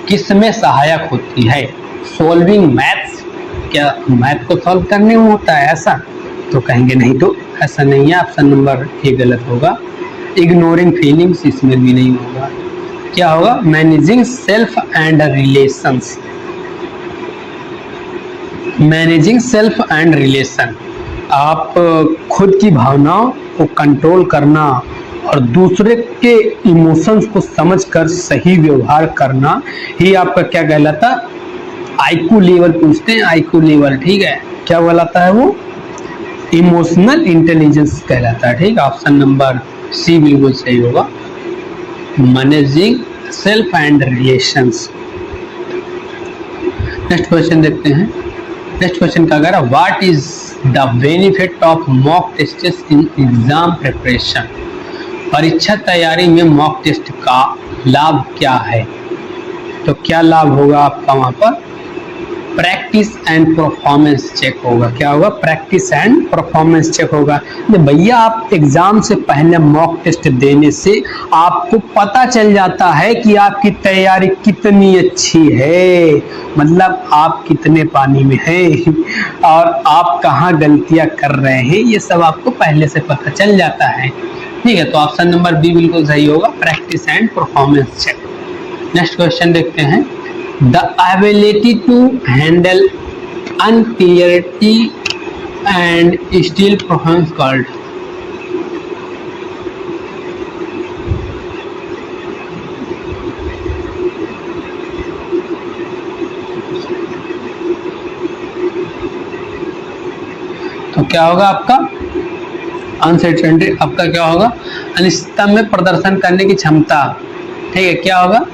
किस में सहायक होती है। सोल्विंग मैथ्स, क्या मैथ को सॉल्व करने में होता है ऐसा, तो कहेंगे नहीं, तो ऐसा नहीं है, ऑप्शन नंबर ए गलत होगा। इग्नोरिंग फीलिंग्स इसमें भी नहीं होगा। क्या होगा? Managing self and relations. Managing self and relation, आप खुद की भावनाओं को कंट्रोल करना और दूसरे के इमोशंस को समझकर सही व्यवहार करना ही आपका क्या कहलाता? आईक्यू लेवल पूछते हैं, आईक्यू लेवल, ठीक है। क्या कहलाता है वो? इमोशनल इंटेलिजेंस कहलाता है, ठीक है। ऑप्शन नंबर सी बिल्कुल सही होगा, managing self and relations. Next question देखते हैं। नेक्स्ट क्वेश्चन क्या कह रहा है? What is the benefit of mock tests in exam preparation? परीक्षा तैयारी में मॉक टेस्ट का लाभ क्या है? तो क्या लाभ होगा आपका वहां पर? प्रैक्टिस एंड परफॉर्मेंस चेक होगा। क्या होगा? प्रैक्टिस एंड परफॉर्मेंस चेक होगा। भैया आप एग्जाम से पहले मॉक टेस्ट देने से आपको पता चल जाता है कि आपकी तैयारी कितनी अच्छी है, मतलब आप कितने पानी में हैं और आप कहाँ गलतियां कर रहे हैं, ये सब आपको पहले से पता चल जाता है, ठीक है। तो ऑप्शन नंबर बी बिल्कुल सही होगा, practice and performance check. Next question देखते हैं। The ability to handle unclarity and still perform called? तो क्या होगा आपका? अनसर्टेनिटी आपका क्या होगा? अनिश्चितता में प्रदर्शन करने की क्षमता, ठीक है। क्या होगा?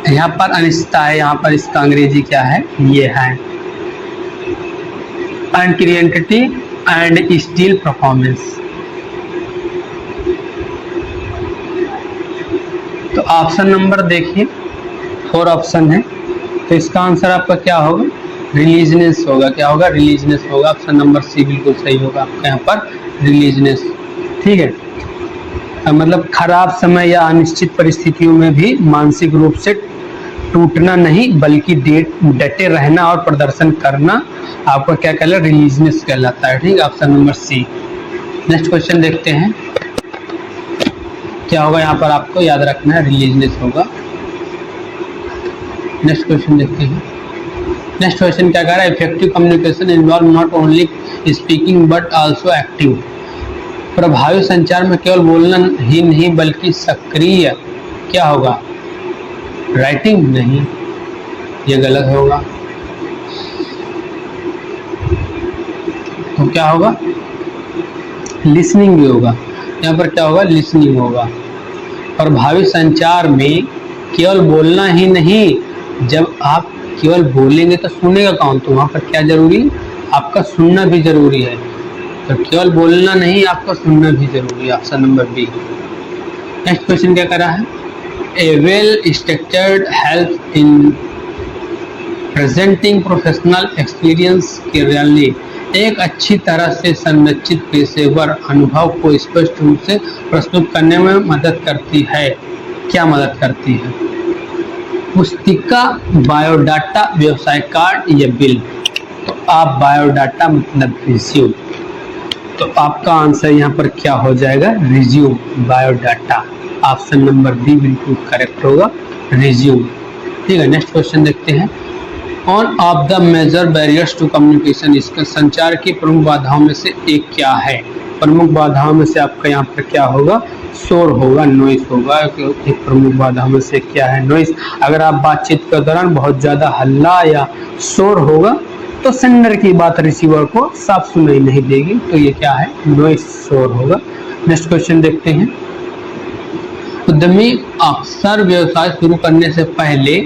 यहाँ पर अनिश्चितता है, यहाँ पर इसका अंग्रेजी क्या है? ये है अनक्रिएटिविटी एंड स्टील परफॉर्मेंस। तो ऑप्शन नंबर देखिए, 4 ऑप्शन है, तो इसका आंसर आपका क्या होगा? रिलीजनेस होगा। क्या होगा? रिलीजनेस होगा। ऑप्शन नंबर सी बिल्कुल सही होगा आपका यहाँ पर, रिलीजनेस, ठीक है। मतलब खराब समय या अनिश्चित परिस्थितियों में भी मानसिक रूप से टूटना नहीं बल्कि डटे रहना और प्रदर्शन करना आपका क्या कहलाता है? रिलीजनेस कहलाता है, ठीक है। Option number C. Next question देखते हैं। क्या होगा यहाँ पर? आपको याद रखना है, रिलीजनेस होगा। नेक्स्ट क्वेश्चन देखते हैं। नेक्स्ट क्वेश्चन क्या कह रहा है? Effective communication involve not only speaking but also active. प्रभावी संचार में केवल बोलना ही नहीं बल्कि सक्रिय, क्या होगा? राइटिंग नहीं, ये गलत होगा। तो क्या होगा? लिसनिंग भी होगा। यहाँ पर क्या होगा? लिसनिंग होगा। प्रभावी संचार में केवल बोलना ही नहीं, जब आप केवल बोलेंगे तो सुनेगा कौन? तो वहाँ पर क्या जरूरी? आपका सुनना भी जरूरी है। तो केवल बोलना नहीं, आपका सुनना भी जरूरी है। Option number B. Next question क्या कर रहा है? A well structured help in presenting professional experience clearly. एक अच्छी तरह से संरचित पेशेवर अनुभव को स्पष्ट रूप से प्रस्तुत करने में मदद करती है। क्या मदद करती है? पुस्तिका, बायोडाटा, व्यवसाय कार्ड या बिल? तो आप बायोडाटा मतलब रिज्यूम, तो आपका आंसर यहाँ पर क्या हो जाएगा? Resume, biodata. Option number D बिल्कुल करेक्ट होगा, रिज्यूम, ठीक है। नेक्स्ट क्वेश्चन देखते हैं। One of the major barriers to communication, इसका संचार की प्रमुख बाधाओं में से एक क्या है? प्रमुख बाधाओं में से आपका यहाँ पर क्या होगा? शोर होगा, नॉइस होगा। एक प्रमुख बाधाओं में से क्या है? नॉइस। अगर आप बातचीत के दौरान बहुत ज्यादा हल्ला या शोर होगा तो सेंडर की बात रिसीवर को साफ सुनाई नहीं देगी, तो ये क्या है? नॉइस, शोर होगा। नेक्स्ट क्वेश्चन देखते हैं। उद्यमी अक्सर व्यवसाय शुरू करने से पहले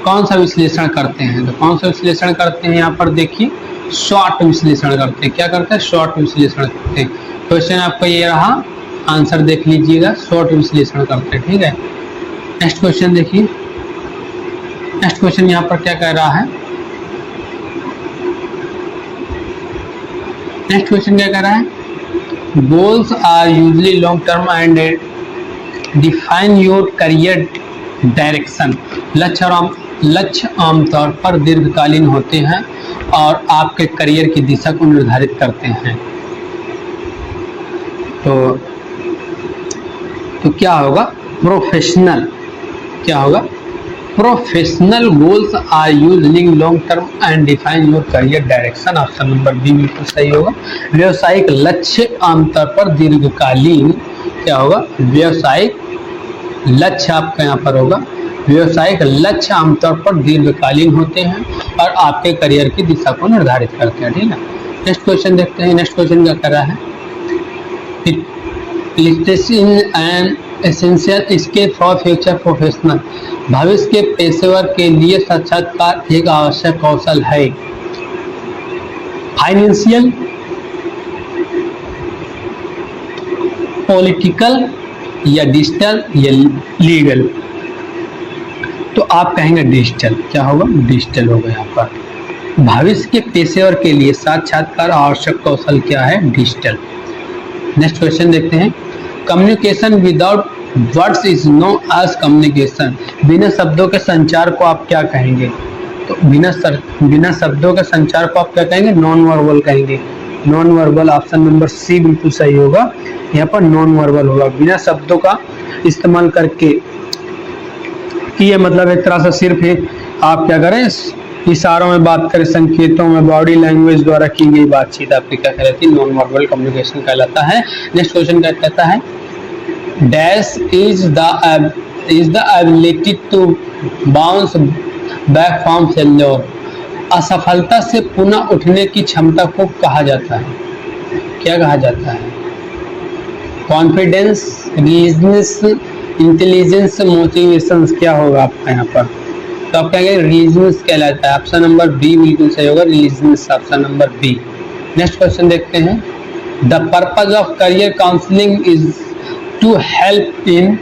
कौन सा विश्लेषण करते हैं? तो कौन सा विश्लेषण करते हैं? यहाँ पर देखिए, शॉर्ट विश्लेषण करते हैं। क्या करते हैं? शॉर्ट विश्लेषण करते हैं। क्वेश्चन आपका ये रहा, आंसर देख लीजिएगा, शॉर्ट विश्लेषण करते हैं, ठीक है। नेक्स्ट क्वेश्चन देखिए। नेक्स्ट क्वेश्चन यहाँ पर क्या कह रहा है? नेक्स्ट क्वेश्चन क्या कह रहा है? Goals are usually long term and define your career direction. लक्ष्य आमतौर पर दीर्घकालीन होते हैं और आपके करियर की दिशा को निर्धारित करते हैं। तो क्या होगा? प्रोफेशनल। क्या होगा? Professional goals are using long term and define your career direction. Option number B बिल्कुल सही होगा। व्यवसायिक लक्ष्य आमतौर पर दीर्घकालीन, क्या होगा? व्यवसायिक लक्ष्य आपका यहाँ पर होगा, व्यवसायिक लक्ष्य आमतौर पर दीर्घकालीन होते हैं और आपके करियर की दिशा को निर्धारित करते हैं। ठीक है, नेक्स्ट क्वेश्चन देखते हैं। नेक्स्ट क्वेश्चन क्या कर रहा है? Essential skill for future professional. भविष्य के पेशेवर के लिए साक्षात्कार एक आवश्यक कौशल है। फाइनेंशियल, पॉलिटिकल या डिजिटल या लीगल। तो आप कहेंगे डिजिटल। क्या होगा? डिजिटल होगा यहाँ पर। भविष्य के पेशेवर के लिए साक्षात्कार आवश्यक कौशल क्या है? डिजिटल। नेक्स्ट क्वेश्चन देखते हैं। Communication without words is known as communication. बिना शब्दों के संचार को आप क्या कहेंगे? तो बिना शब्दों के संचार को आप क्या कहेंगे? नॉन वर्बल कहेंगे। Non verbal, option number C बिल्कुल सही होगा। यहाँ पर नॉन वर्बल होगा, बिना शब्दों का इस्तेमाल करके। ये मतलब एक तरह से सिर्फ आप क्या करें? इशारों में बात करें, संकेतों में, बॉडी लैंग्वेज द्वारा की गई बातचीत आपकी क्या कहलाती है? नॉन वर्बल कम्युनिकेशन कहलाता है। नेक्स्ट क्वेश्चन क्या कहता है? Dash is the ability to bounce back from failure. असफलता से पुनः उठने की क्षमता को कहा जाता है। क्या कहा जाता है? Confidence, resilience, intelligence, motivation. क्या होगा आपका यहाँ पर? तो आप कहेंगे रिलीजनेस कहलाता है। ऑप्शन नंबर बी बिल्कुल सही होगा, resilience, option number B. Next question देखते हैं। The purpose of career counselling is to help in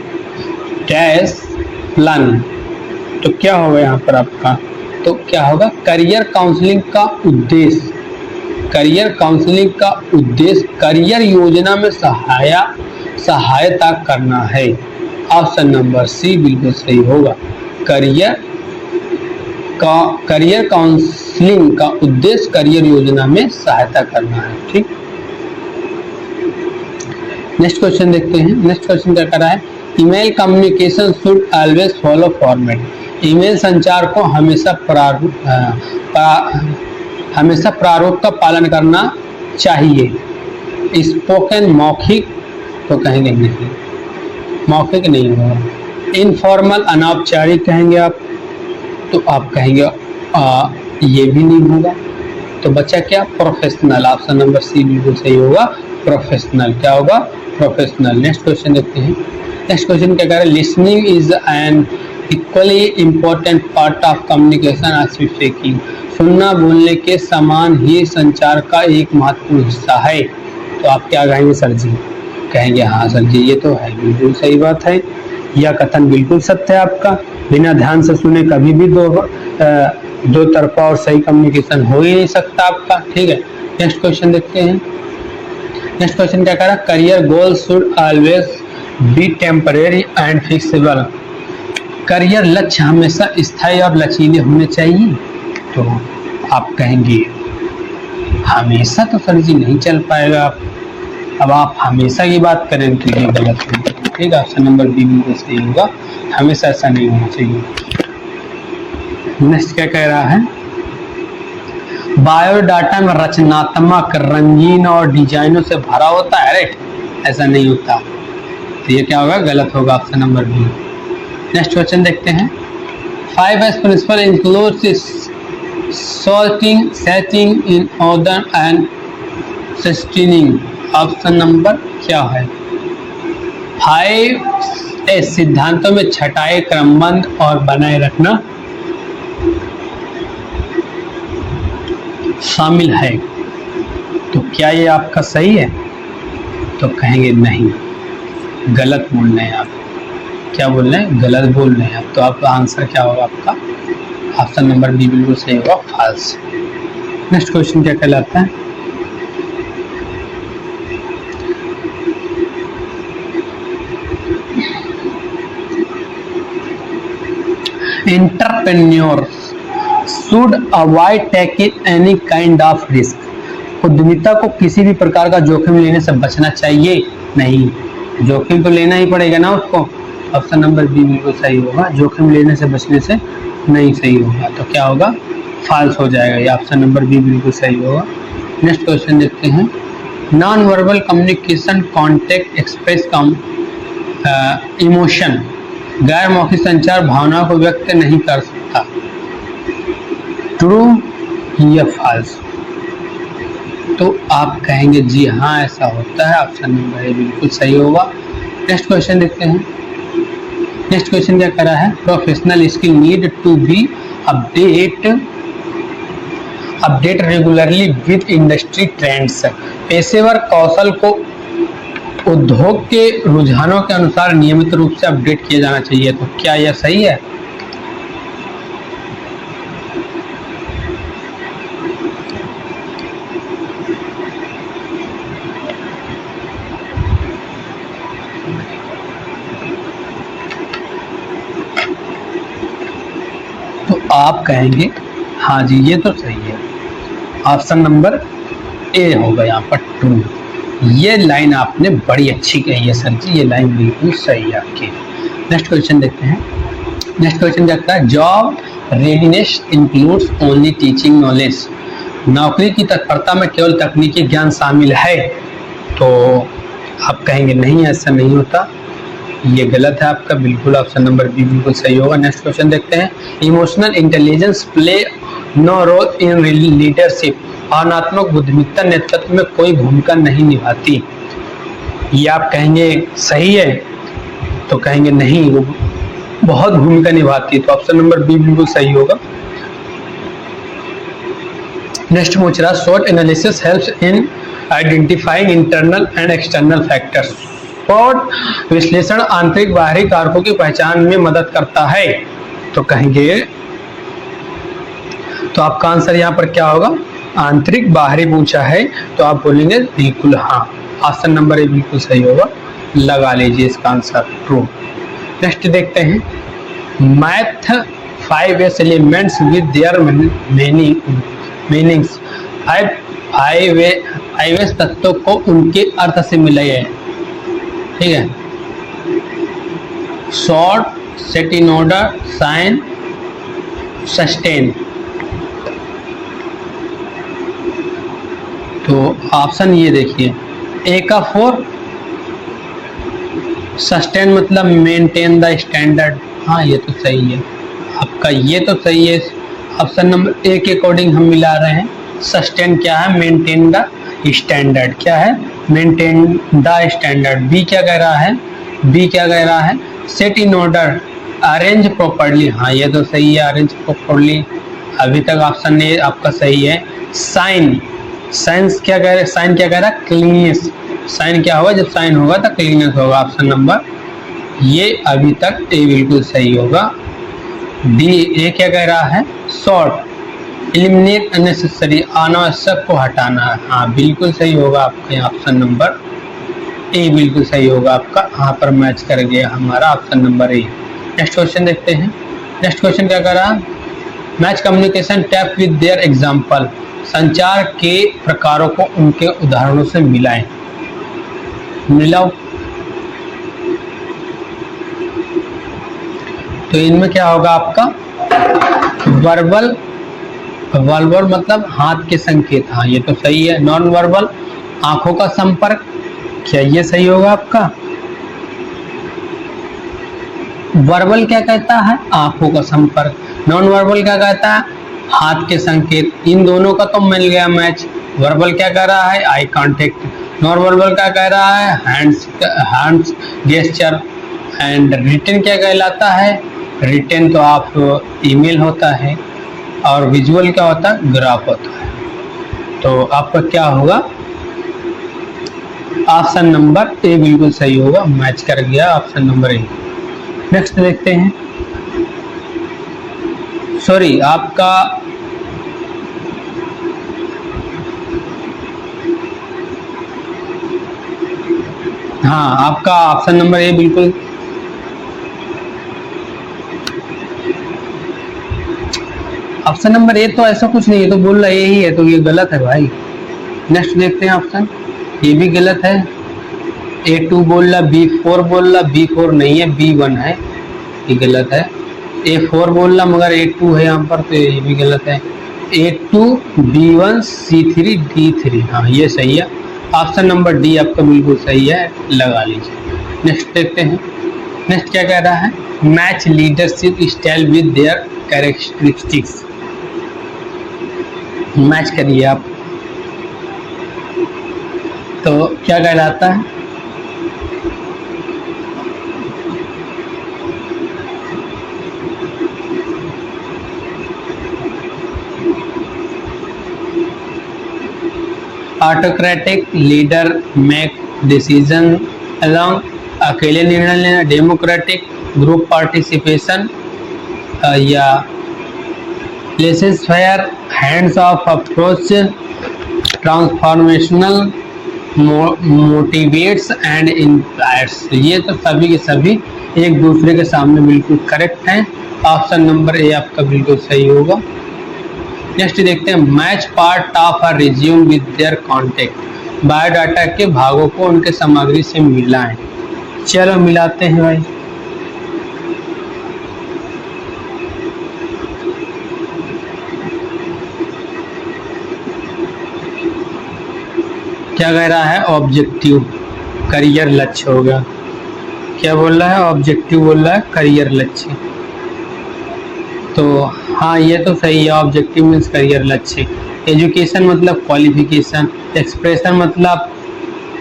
dash plan. तो क्या होगा यहाँ पर आपका? तो क्या होगा? करियर काउंसलिंग का उद्देश्य, करियर काउंसलिंग का उद्देश्य करियर योजना में सहायता करना है। ऑप्शन नंबर सी बिल्कुल सही होगा। करियर काउंसलिंग का उद्देश्य करियर योजना में सहायता करना है। ठीक, नेक्स्ट क्वेश्चन देखते हैं। नेक्स्ट क्वेश्चन क्या कर रहा है? Email communication should always follow format. Email संचार को हमेशा प्रारूप का पालन करना चाहिए। स्पोकन, मौखिक, तो कहेंगे नहीं, मौखिक नहीं होगा। इनफॉर्मल, अनौपचारिक कहेंगे आप, तो आप कहेंगे ये भी नहीं होगा। तो बच्चा क्या? प्रोफेशनल, ऑप्शन नंबर सी बिल्कुल सही होगा, प्रोफेशनल। क्या होगा? प्रोफेशनल। नेक्स्ट क्वेश्चन देखते हैं। नेक्स्ट क्वेश्चन क्या कह रहा है? Listening is an equally important part of communication as speaking. सुनना बोलने के समान ही संचार का एक महत्वपूर्ण हिस्सा है। तो आप क्या कहेंगे सर जी? कहेंगे हाँ सर जी, ये तो है, बिल्कुल सही बात है। यह कथन बिल्कुल सत्य है आपका। बिना ध्यान से सुने कभी भी दो तरफा और सही कम्युनिकेशन हो ही नहीं सकता आपका। ठीक है, नेक्स्ट क्वेश्चन देखते हैं। नेक्स्ट क्वेश्चन क्या कह रहा है? Career goals should always be temporary and fixable. Career लक्ष्य हमेशा स्थायी और लचीले होने चाहिए। तो आप कहेंगे हमेशा तो सर जी नहीं चल पाएगा। अब आप हमेशा की बात करें तो ये गलत है। ठीक है, ऑप्शन नंबर बी बिल्कुल सही होगा, हमेशा ऐसा नहीं होना चाहिए। नेक्स्ट क्या कह रहा है? बायोडाटा में रचनात्मक, रंगीन और डिजाइनों से भरा होता है। राइट, ऐसा नहीं होता। तो ये क्या होगा? गलत होगा, option number B. Next question देखते हैं। 5S principle includes sorting, setting in order and sustaining। Option number क्या है? 5S सिद्धांतों में छटाई, क्रमबद्ध और बनाए रखना शामिल है। तो क्या ये आपका सही है? तो कहेंगे नहीं, गलत बोल रहे हैं आप। क्या बोल रहे हैं? गलत बोल रहे हैं आप। तो आपका आंसर क्या होगा आपका? ऑप्शन नंबर बी बिल्कुल सही होगा, फॉल्स। नेक्स्ट क्वेश्चन क्या कहलाता है? Entrepreneur should avoid taking any kind of risk. उद्यमिता को किसी भी प्रकार का जोखिम लेने से बचना चाहिए नहीं। जोखिम तो लेना ही पड़ेगा ना उसको। ऑप्शन नंबर बी बिल्कुल सही होगा। जोखिम लेने से बचने से नहीं सही होगा, तो क्या होगा, फॉल्स हो जाएगा। ये ऑप्शन नंबर बी बिल्कुल सही होगा। नेक्स्ट क्वेश्चन देखते हैं। Non verbal communication contact express emotion. गैर मौखिक संचार भावनाओं को व्यक्त नहीं कर सकता। ट्रू या फॉल्स? तो आप कहेंगे जी हाँ ऐसा होता है। ऑप्शन नंबर ए बिल्कुल सही होगा। नेक्स्ट क्वेश्चन देखते हैं। नेक्स्ट क्वेश्चन क्या करा है? Professional skill need to be update regularly with industry trends. पेशेवर कौशल को उद्योग के रुझानों के अनुसार नियमित रूप से अपडेट किया जाना चाहिए। तो क्या यह सही है? तो आप कहेंगे हाँ जी ये तो सही है। ऑप्शन नंबर ए होगा यहाँ पर ट्रू। ये लाइन आपने बड़ी अच्छी कही है सर जी, ये लाइन बिल्कुल सही है आपकी। नेक्स्ट क्वेश्चन देखते हैं। नेक्स्ट क्वेश्चन क्या है? Job readiness includes only teaching knowledge. नौकरी की तत्परता में केवल तकनीकी ज्ञान शामिल है। तो आप कहेंगे नहीं ऐसा नहीं होता, ये गलत है आपका। बिल्कुल ऑप्शन नंबर बी बिल्कुल सही होगा। नेक्स्ट क्वेश्चन देखते हैं। Emotional intelligence play no role in leadership. भावनात्मक बुद्धिमत्ता नेतृत्व में कोई भूमिका नहीं निभाती। ये आप कहेंगे सही है, तो कहेंगे नहीं वो बहुत भूमिका निभाती है। तो ऑप्शन नंबर बी बिल्कुल सही होगा। नेक्स्ट पूछ रहा, short analysis helps in identifying internal and external factors. Short विश्लेषण आंतरिक बाहरी कारकों की पहचान में मदद करता है। तो कहेंगे, तो आपका आंसर यहाँ पर क्या होगा? आंतरिक बाहरी पूछा है तो आप बोलेंगे बिल्कुल हाँ। ऑप्शन नंबर ए बिल्कुल सही होगा, लगा लीजिए इसका आंसर ट्रू। नेक्स्ट देखते हैं। Match 5 elements with their meanings. 5 तत्वों को उनके अर्थ से मिलाइए। ठीक है, sort, set in order, shine, sustain. तो ऑप्शन ये देखिए, ए का 4, सस्टेन मतलब मेंटेन द स्टैंडर्ड। हाँ ये तो सही है आपका, ये तो सही है। ऑप्शन नंबर ए के अकॉर्डिंग हम मिला रहे हैं। सस्टेन क्या है? Maintain the standard. क्या है? Maintain the standard. बी क्या कह रहा है? बी क्या कह रहा है? Set in order, arrange properly. हाँ ये तो सही है, अरेंज प्रॉपर्ली। अभी तक ऑप्शन ए आपका सही है। साइन, साइंस क्या कह रहा है? साइन क्या कह रहा है? क्लीननेस। साइन क्या होगा? जब साइन होगा तो क्लीननेस होगा। ऑप्शन नंबर ये अभी तक ए बिल्कुल सही होगा। डी, ए क्या कह रहा है? शॉर्ट, एलिमिनेट अननेसेसरी, अनावश्यक को हटाना। हाँ बिल्कुल सही होगा आपका ऑप्शन नंबर ए बिल्कुल सही होगा आपका। यहाँ पर मैच कर गया हमारा ऑप्शन नंबर ए। नेक्स्ट क्वेश्चन देखते हैं। नेक्स्ट क्वेश्चन क्या कर रहा है? Match communication tap with their example. संचार के प्रकारों को उनके उदाहरणों से मिलाएं। मिलाओ। तो इनमें क्या होगा आपका? वर्बल, वर्बल मतलब हाथ के संकेत। हाँ ये तो सही है। नॉन वर्बल, आंखों का संपर्क। क्या ये सही होगा आपका? वर्बल क्या कहता है? आंखों का संपर्क। नॉन वर्बल क्या कहता है? हाथ के संकेत। इन दोनों का तो मिल गया मैच। वर्बल क्या कह रहा है? Eye contact. नॉन वर्बल क्या कह रहा है? Hands gesture. एंड रिटन क्या कहलाता है? रिटन तो आप ईमेल होता है, और विजुअल क्या होता है? ग्राफ होता है। तो आपका क्या होगा? ऑप्शन नंबर ए बिल्कुल सही होगा, मैच कर गया ऑप्शन नंबर ए। नेक्स्ट देखते हैं। सॉरी आपका हाँ आपका ऑप्शन नंबर ए बिल्कुल ऑप्शन नंबर ए तो ऐसा कुछ नहीं है, तो बोल रहा यही है, तो ये गलत है भाई। नेक्स्ट देखते हैं ऑप्शन, ये भी गलत है। A2 बोल रहा, B4 बोल रहा, B4 नहीं है, B1 है, ये गलत है। A4 बोल रहा मगर A2 है यहाँ पर, तो ये भी गलत है। A2 B1 C3 D3, हाँ ये सही है। ऑप्शन नंबर डी आपका बिल्कुल सही है, लगा लीजिए। नेक्स्ट देखते हैं। नेक्स्ट क्या कह रहा है, match leadership style with their characteristics. Match करिए आप, तो क्या कहलाता है, autocratic leader make decision along, अकेले निर्णय लेना, डेमोक्रेटिक ग्रुप पार्टिसिपेशन, या laces fair hands of approach, transformational, motivates and inspires. ये तो सभी के सभी एक दूसरे के सामने बिल्कुल करेक्ट हैं। ऑप्शन नंबर ए आपका बिल्कुल सही होगा। नेक्स्ट देखते हैं, match part of a resume with their contact. Biodata के भागों को उनके सामग्री से मिलाएं। चलो मिलाते हैं भाई। क्या कह रहा है, ऑब्जेक्टिव करियर लक्ष्य हो गया। क्या बोल रहा है, ऑब्जेक्टिव बोल रहा है करियर लक्ष्य, तो हाँ ये तो सही है। ऑब्जेक्टिव मीन्स करियर लक्ष्य। एजुकेशन मतलब क्वालिफिकेशन, एक्सप्रेशन मतलब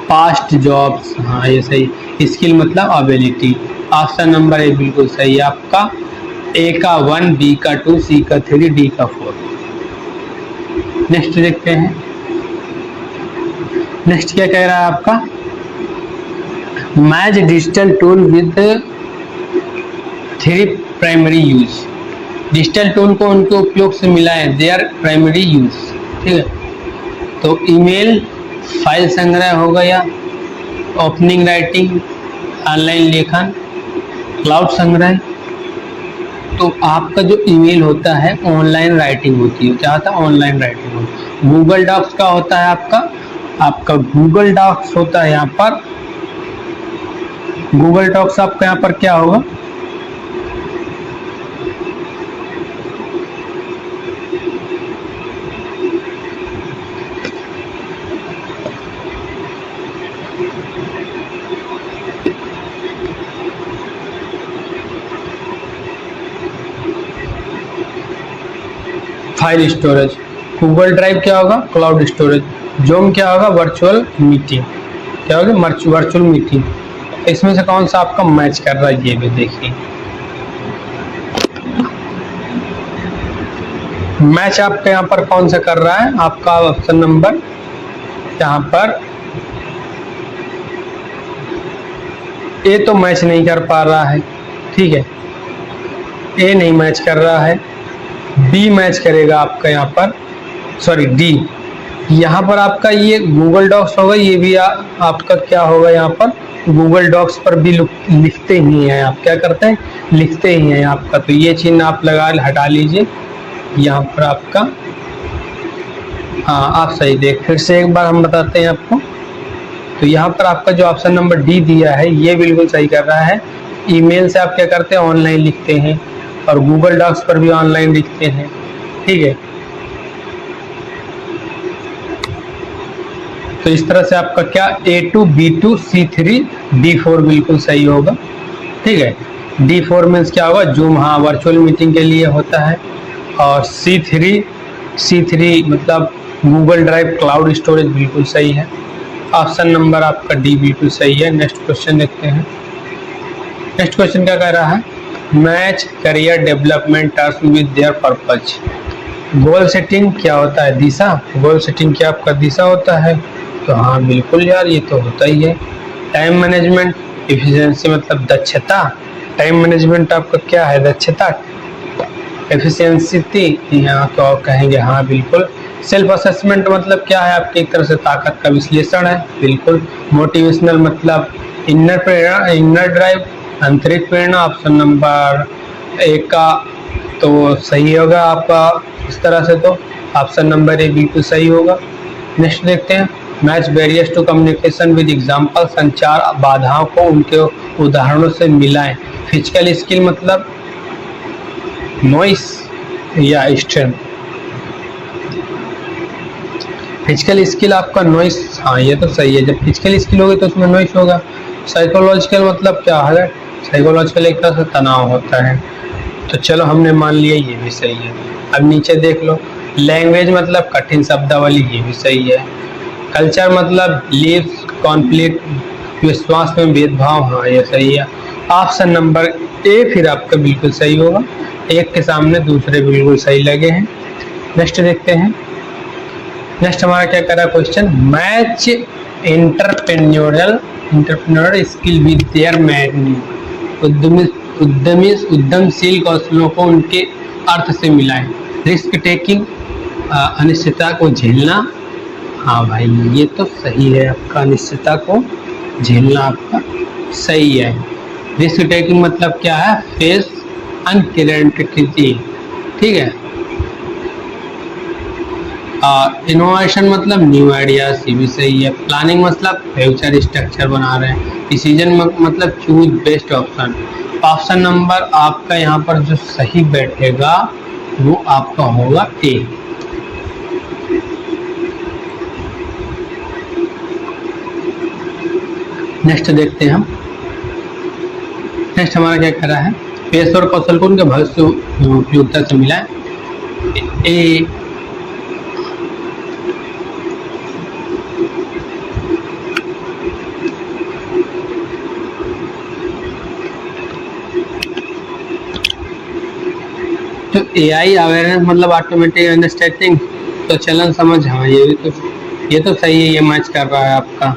पास्ट जॉब्स, हाँ ये सही। स्किल मतलब एबिलिटी। ऑप्शन नंबर ए बिल्कुल सही है आपका। ए का 1, बी का 2, सी का 3, डी का 4। नेक्स्ट देखते हैं। नेक्स्ट क्या कह रहा है आपका, match digital tool with 3 primary use. Digital tool को उनके उपयोग से मिलाएं, देयर प्राइमरी यूज। ठीक है, तो ईमेल, फाइल संग्रह हो गया, ओपनिंग राइटिंग, ऑनलाइन लेखन, क्लाउड संग्रह। तो आपका जो ईमेल होता है ऑनलाइन राइटिंग होती है, क्या होता है, ऑनलाइन राइटिंग होती है। गूगल डॉक्स का होता है आपका गूगल डॉक्स होता है यहाँ पर। गूगल डॉक्स आपका यहाँ पर क्या होगा, फाइल स्टोरेज। गूगल ड्राइव क्या होगा, क्लाउड स्टोरेज। जूम क्या होगा, वर्चुअल मीटिंग। क्या होगा, वर्चुअल मीटिंग। इसमें से कौन सा आपका मैच कर रहा है, ये भी देखिए। मैच आपका यहाँ पर कौन सा कर रहा है, आपका ऑप्शन नंबर यहाँ पर ए तो मैच नहीं कर पा रहा है। ठीक है, ए नहीं मैच कर रहा है, बी मैच करेगा आपका यहाँ पर, सॉरी डी। यहाँ पर आपका ये गूगल डॉक्स होगा, ये भी आपका क्या होगा, यहाँ पर गूगल डॉक्स पर भी लिखते ही हैं आप, क्या करते हैं, लिखते ही हैं आपका। तो ये चिन्ह आप हटा लीजिए यहाँ पर आपका। हाँ आप सही देख, फिर से एक बार हम बताते हैं आपको। तो यहाँ पर आपका जो ऑप्शन नंबर डी दिया है ये बिल्कुल सही कर रहा है। ईमेल से आप क्या करते हैं, ऑनलाइन लिखते हैं, और गूगल डॉक्स पर भी ऑनलाइन लिखते हैं। ठीक है, तो इस तरह से आपका क्या A2, B2, C3, D4 बिल्कुल सही होगा। ठीक है, D4 मीन्स क्या होगा, जूम, हाँ वर्चुअल मीटिंग के लिए होता है। और C3 मतलब गूगल ड्राइव, क्लाउड स्टोरेज बिल्कुल सही है। ऑप्शन नंबर आपका डी बिल्कुल सही है। नेक्स्ट क्वेश्चन देखते हैं। नेक्स्ट क्वेश्चन क्या कह रहा है, match career development task with their purpose. Goal setting क्या होता है, दिशा। गोल सेटिंग क्या आपका दिशा होता है, तो हाँ बिल्कुल यार ये तो होता ही है। टाइम मैनेजमेंट, एफिशिएंसी मतलब दक्षता। टाइम मैनेजमेंट आपका क्या है, दक्षता। एफिशिएंसी यहाँ तो आप कहेंगे हाँ बिल्कुल। सेल्फ असेसमेंट मतलब क्या है, आपकी एक तरह से ताकत का विश्लेषण है, बिल्कुल। मोटिवेशनल मतलब इनर प्रेरणा, इनर ड्राइव, आंतरिक प्रेरणा। ऑप्शन नंबर ए का तो सही होगा आपका इस तरह से, तो ऑप्शन नंबर ए बिल्कुल सही होगा। नेक्स्ट देखते हैं, match barriers to communication with example, संचार बाधाओं को उनके उदाहरणों से मिलाएं। फिजिकल स्किल मतलब नॉइस या स्ट्रेंथ। फिजिकल स्किल आपका नॉइस, हाँ ये तो सही है, जब फिजिकल स्किल होगी तो उसमें नॉइस होगा। साइकोलॉजिकल मतलब क्या है, साइकोलॉजिकल एक तरह से तनाव होता है, तो चलो हमने मान लिया ये भी सही है। अब नीचे देख लो, लैंग्वेज मतलब कठिन शब्दावली, ये भी सही है। कल्चर मतलब लीव्स कॉन्फ्लिक्ट, विश्वास में भेदभाव, हाँ ये सही है। ऑप्शन नंबर ए फिर आपका बिल्कुल सही होगा, एक के सामने दूसरे बिल्कुल सही लगे हैं। नेक्स्ट देखते हैं, नेक्स्ट हमारा क्या करा question, match entrepreneurial skill with their मैग्नी, उद्यमशील कौशलों को उनके अर्थ से मिलाएं। रिस्क टेकिंग, अनिश्चितता को झेलना, हाँ भाई ये तो सही है आपका, अनिश्चितता को झेलना आपका सही है। रिस्क टेकिंग मतलब क्या है, फेस अनसर्टेनिटी, ठीक है। इनोवेशन मतलब न्यू आइडियाज, ये भी सही है। प्लानिंग मतलब फ्यूचर स्ट्रक्चर बना रहे हैं। डिसीजन मतलब choose best option. Option number आपका यहाँ पर जो सही बैठेगा वो आपका होगा ए। नेक्स्ट देखते हैं हम, नेक्स्ट हमारा क्या कर रहा है, पेश और कौशल को उनके भविष्य उपयोगिता से मिला ए। तो AI अवेयरनेस मतलब ऑटोमेटिक अंडरस्टैंडिंग, तो चलन समझ, हाँ ये तो सही है, ये मैच कर रहा है आपका,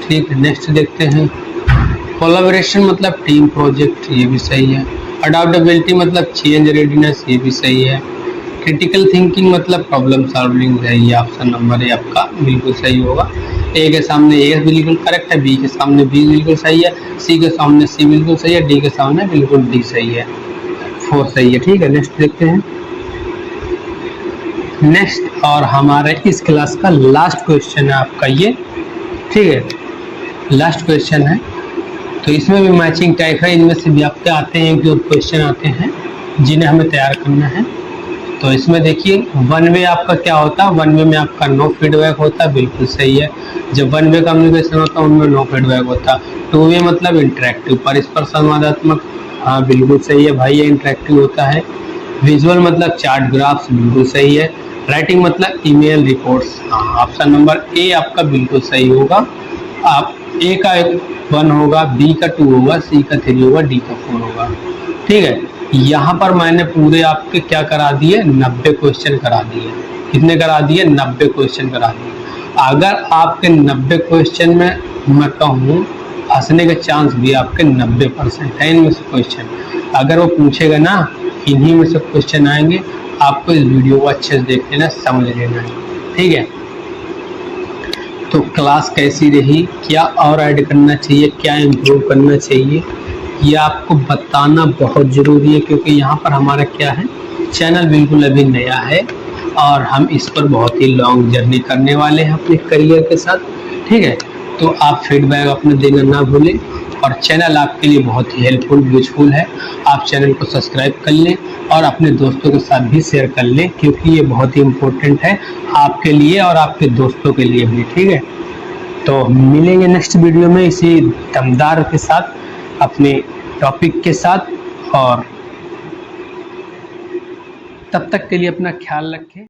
ठीक है। नेक्स्ट देखते हैं, कोलैबोरेशन मतलब टीम प्रोजेक्ट, ये भी सही है। अडॉप्टेबिलिटी मतलब चेंज रेडीनेस, ये भी सही है। क्रिटिकल थिंकिंग मतलब प्रॉब्लम सॉल्विंग है, ये ऑप्शन नंबर ए आपका बिल्कुल सही होगा। ए के सामने ए बिल्कुल करेक्ट है, बी के सामने बी बिल्कुल सही है, सी के सामने सी बिल्कुल सही है, डी के सामने बिल्कुल डी सही है, 4 सही है, ठीक है। नेक्स्ट देखते हैं, नेक्स्ट और हमारे इस क्लास का लास्ट क्वेश्चन है आपका ये, ठीक है, लास्ट क्वेश्चन है। तो इसमें भी मैचिंग टाइप है, इनमें से भी आपके आते हैं जो क्वेश्चन आते हैं जिन्हें हमें तैयार करना है। तो इसमें देखिए, वन वे आपका क्या होता है, वन वे में आपका नो फीडबैक होता है, बिल्कुल सही है। जब वन वे कम्युनिकेशन होता है उनमें नो फीडबैक होता है। टू वे मतलब इंटरेक्टिव, परस्पर संवादात्मक, हाँ बिल्कुल सही है भाई, ये इंटरेक्टिव होता है। विजुअल मतलब चार्ट ग्राफ्स, बिल्कुल सही है। राइटिंग मतलब ईमेल रिपोर्ट्स, हाँ ऑप्शन नंबर ए आपका बिल्कुल सही होगा। आप ए का 1 होगा, बी का 2 होगा, सी का 3 होगा, डी का 4 होगा, ठीक है। यहाँ पर मैंने पूरे आपके क्या करा दिए, 90 क्वेश्चन करा दिए। कितने करा दिए, 90 क्वेश्चन करा दिए। अगर आपके 90 क्वेश्चन में मैं कहूँ फंसने के चांस भी आपके 90% है इनमें से क्वेश्चन, अगर वो पूछेगा ना इन्हीं में से क्वेश्चन आएंगे, आपको इस वीडियो को अच्छे से देख लेना, समझ लेना है, ठीक है। तो क्लास कैसी रही, क्या और ऐड करना चाहिए, क्या इम्प्रूव करना चाहिए, ये आपको बताना बहुत ज़रूरी है, क्योंकि यहाँ पर हमारा क्या है, चैनल बिल्कुल अभी नया है और हम इस पर बहुत ही लॉन्ग जर्नी करने वाले हैं अपने करियर के साथ, ठीक है। तो आप फीडबैक अपने देना ना भूलें, और चैनल आपके लिए बहुत ही हेल्पफुल यूजफुल है। आप चैनल को सब्सक्राइब कर लें और अपने दोस्तों के साथ भी शेयर कर लें, क्योंकि ये बहुत ही इम्पोर्टेंट है आपके लिए और आपके दोस्तों के लिए भी, ठीक है। तो मिलेंगे नेक्स्ट वीडियो में इसी दमदार के साथ, अपने टॉपिक के साथ, और तब तक के लिए अपना ख्याल रखें।